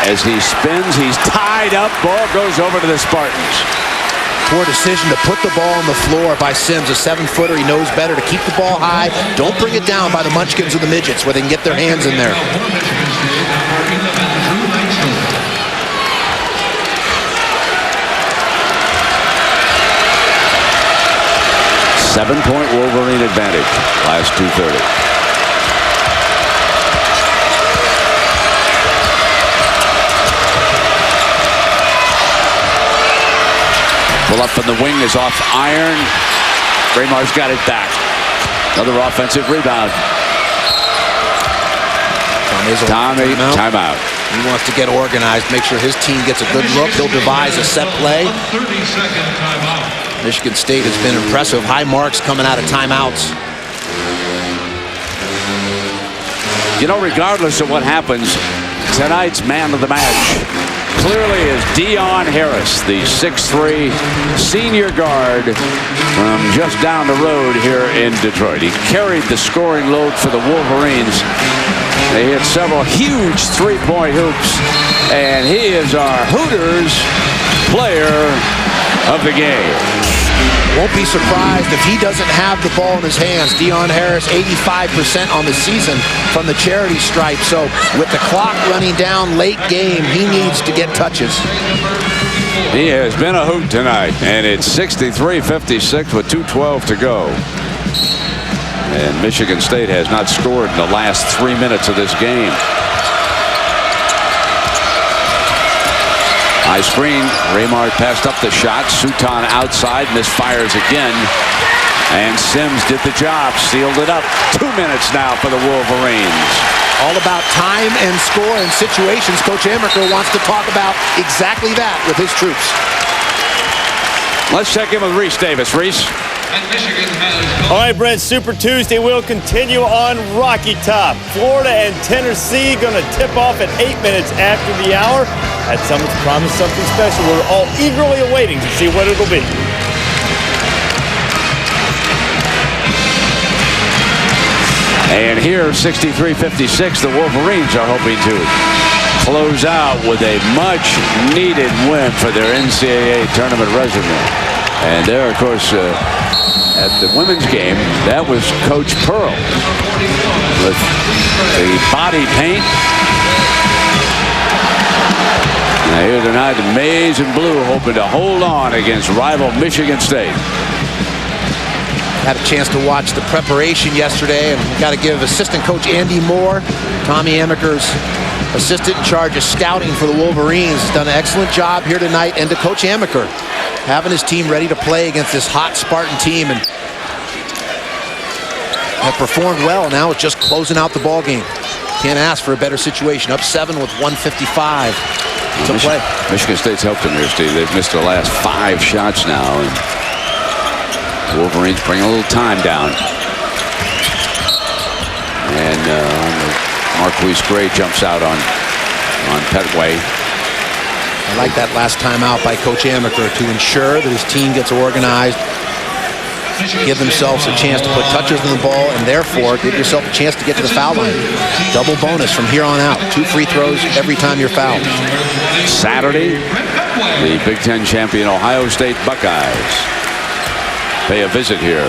As he spins, he's tied up. Ball goes over to the Spartans. Poor decision to put the ball on the floor by Sims, a 7-footer. He knows better to keep the ball high. Don't bring it down by the munchkins or the midgets where they can get their hands in there. 7-point Wolverine advantage. Last 2:30. Pull up from the wing is off iron. Raymar's got it back. Another offensive rebound. Tommy, timeout. He wants to get organized, make sure his team gets a good look. He'll devise a set play. 30-second timeout. Michigan State has been impressive. High marks coming out of timeouts. You know, regardless of what happens, tonight's man of the match clearly is Dion Harris, the 6'3" senior guard from just down the road here in Detroit. He carried the scoring load for the Wolverines. They hit several huge three-point hoops, and he is our Hooters player of the game. Won't be surprised if he doesn't have the ball in his hands. Dion Harris, 85% on the season from the charity stripe. So with the clock running down late game, he needs to get touches. He has been a hoot tonight, and it's 63-56 with 2:12 to go. And Michigan State has not scored in the last 3 minutes of this game. High screen. Raymar passed up the shot. Suton outside. Misfires again. And Sims did the job. Sealed it up. 2 minutes now for the Wolverines. All about time and score and situations. Coach Amaker wants to talk about exactly that with his troops. Let's check in with Reese Davis. Reese. All right, Brent, Super Tuesday will continue on Rocky Top. Florida and Tennessee going to tip off at 8 minutes after the hour. That summit's promised something special. We're all eagerly awaiting to see what it'll be. And here, 63-56, the Wolverines are hoping to close out with a much-needed win for their NCAA tournament resume. And there, of course, at the women's game, that was Coach Pearl with the body paint. Now here tonight, the Maize and Blue hoping to hold on against rival Michigan State. Had a chance to watch the preparation yesterday, and we got to give assistant coach Andy Moore, Tommy Amaker's assistant in charge of scouting for the Wolverines, has done an excellent job here tonight, and to Coach Amaker, having his team ready to play against this hot Spartan team, and have performed well. Now it's just closing out the ball game. Can't ask for a better situation. Up 7 with 1:55 to play. Michigan State's helped them here, Steve. They've missed their last 5 shots now, and the Wolverines bring a little time down. And Marquise Gray jumps out on Petway. I like that last time out by Coach Amaker to ensure that his team gets organized, give themselves a chance to put touches on the ball, and therefore give yourself a chance to get to the foul line. Double bonus from here on out. 2 free throws every time you're fouled. Saturday, the Big Ten champion Ohio State Buckeyes pay a visit here.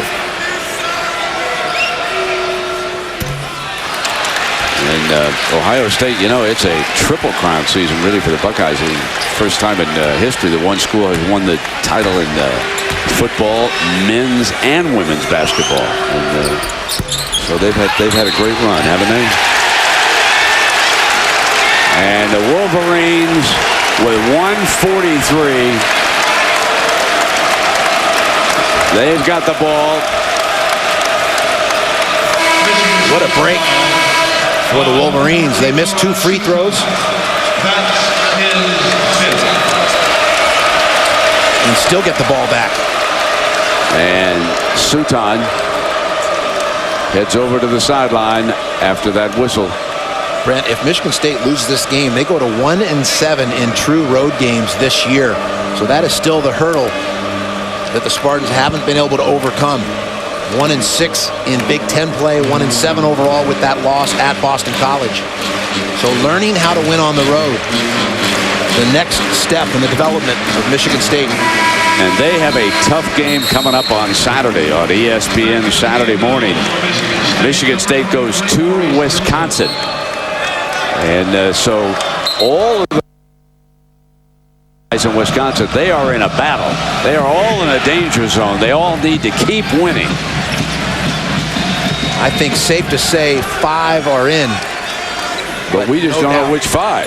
And Ohio State, you know, it's a triple crown season really for the Buckeyes. The first time in history that one school has won the title in football, men's and women's basketball. And so they've had a great run, haven't they? And the Wolverines with 1:43. They've got the ball. What a break for the Wolverines. They missed 2 free throws. And still get the ball back. And Suton heads over to the sideline after that whistle. Brent, if Michigan State loses this game, they go to 1-7 in true road games this year. So that is still the hurdle that the Spartans haven't been able to overcome. 1-6 in Big Ten play, 1-7 overall with that loss at Boston College. So learning how to win on the road, the next step in the development of Michigan State. And they have a tough game coming up on Saturday on ESPN Saturday morning. Michigan State goes to Wisconsin. And so all of the guys in Wisconsin, they are in a battle. They are all in a danger zone. They all need to keep winning. I think safe to say 5 are in. But we just don't know which 5.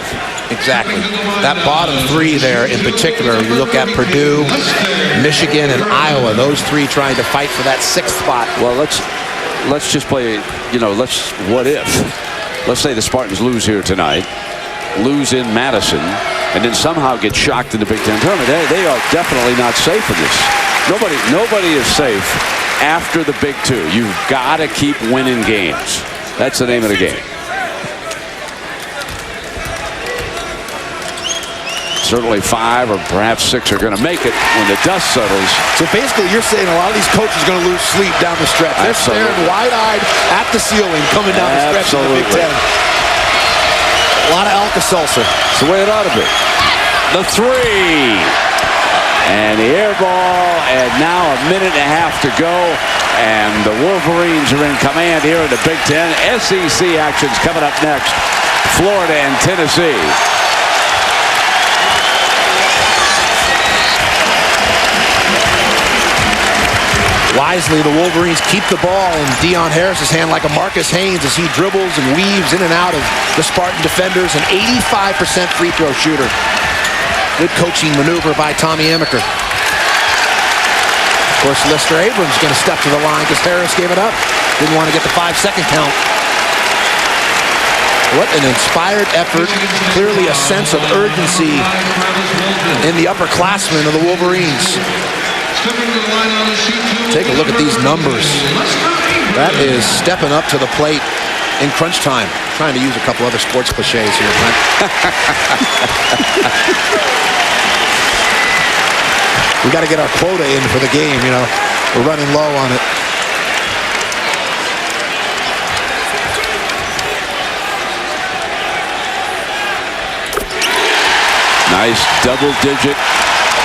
Exactly. That bottom 3 there in particular, you look at Purdue, Michigan, and Iowa, those 3 trying to fight for that 6th spot. Well, let's just play, what if? Let's say the Spartans lose here tonight, lose in Madison, and then somehow get shocked in the Big Ten tournament. They are definitely not safe in this. Nobody is safe after the Big Two. You've got to keep winning games. That's the name of the game. Certainly 5 or perhaps 6 are going to make it when the dust settles. So basically you're saying a lot of these coaches are going to lose sleep down the stretch. They're staring wide-eyed at the ceiling coming down the stretch of the Big Ten. A lot of Alka-Seltzer. It's the way it ought to be. The 3. And the air ball, and now a minute and a half to go. And the Wolverines are in command here in the Big Ten. SEC action's coming up next. Florida and Tennessee. Wisely, the Wolverines keep the ball in Deion Harris's hand like a Marcus Haynes as he dribbles and weaves in and out of the Spartan defenders. An 85% free throw shooter. Good coaching maneuver by Tommy Amaker. Of course, Lister Abrams going to step to the line because Harris gave it up. Didn't want to get the 5-second count. What an inspired effort. Clearly a sense of urgency in the upperclassmen of the Wolverines. Take a look at these numbers. That is stepping up to the plate in crunch time. I'm trying to use a couple other sports cliches here, Brent. We got to get our quota in for the game, We're running low on it. Nice double-digit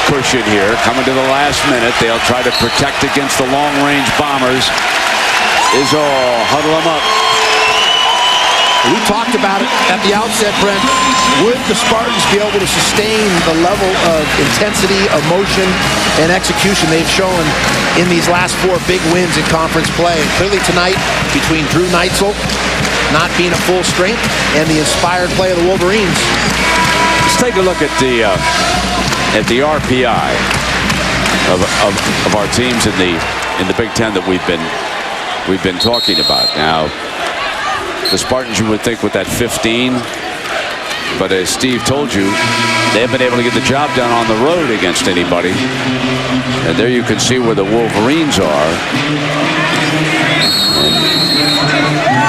cushion here. Coming to the last minute. They'll try to protect against the long-range bombers. Izzo, huddle them up. We talked about it at the outset, Brent. Would the Spartans be able to sustain the level of intensity, emotion, and execution they've shown in these last 4 big wins in conference play? And clearly tonight, between Drew Neitzel not being at full strength and the inspired play of the Wolverines. Let's take a look at the RPI of our teams in the Big Ten that we've been talking about. Now, the Spartans, you would think, with that 15, but as Steve told you, they haven't been able to get the job done on the road against anybody. And there you can see where the Wolverines are.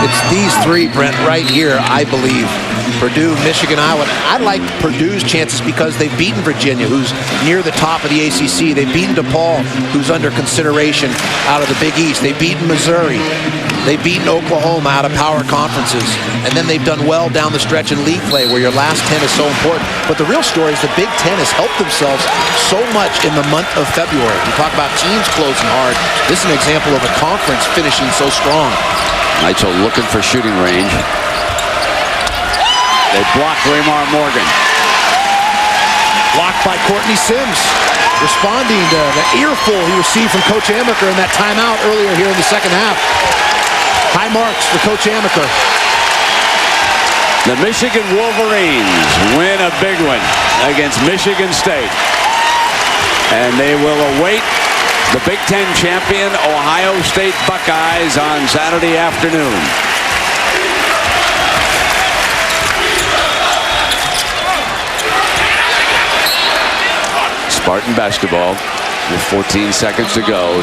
It's these 3, Brent, right here, I believe. Purdue, Michigan, Iowa. I like Purdue's chances because they've beaten Virginia, who's near the top of the ACC. They've beaten DePaul, who's under consideration out of the Big East. They've beaten Missouri. They've beaten Oklahoma out of power conferences. And then they've done well down the stretch in league play where your last 10 is so important. But the real story is the Big Ten has helped themselves so much in the month of February. We talk about teams closing hard. This is an example of a conference finishing so strong. Neitzel looking for shooting range. They block Raymar Morgan. Blocked by Courtney Sims. Responding to the earful he received from Coach Amaker in that timeout earlier here in the second half. High marks for Coach Amaker. The Michigan Wolverines win a big one against Michigan State. And they will await the Big Ten champion Ohio State Buckeyes on Saturday afternoon. Spartan basketball with 14 seconds to go.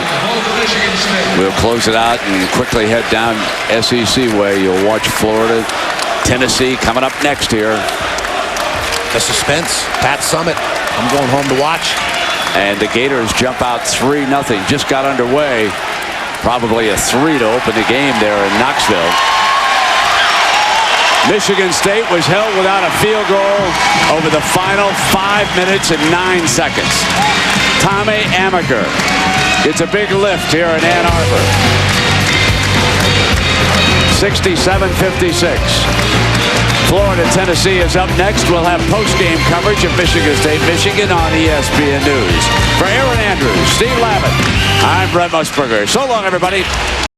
We'll close it out and quickly head down SEC way. You'll watch Florida, Tennessee coming up next here. The suspense, Pat Summitt. I'm going home to watch. And the Gators jump out 3-0. Just got underway. Probably a 3 to open the game there in Knoxville. Michigan State was held without a field goal over the final 5 minutes and 9 seconds. Tommy Amaker gets a big lift here in Ann Arbor. 67-56. Florida, Tennessee is up next. We'll have post-game coverage of Michigan State, Michigan on ESPN News. For Aaron Andrews, Steve Lavin, I'm Brent Musburger. So long, everybody.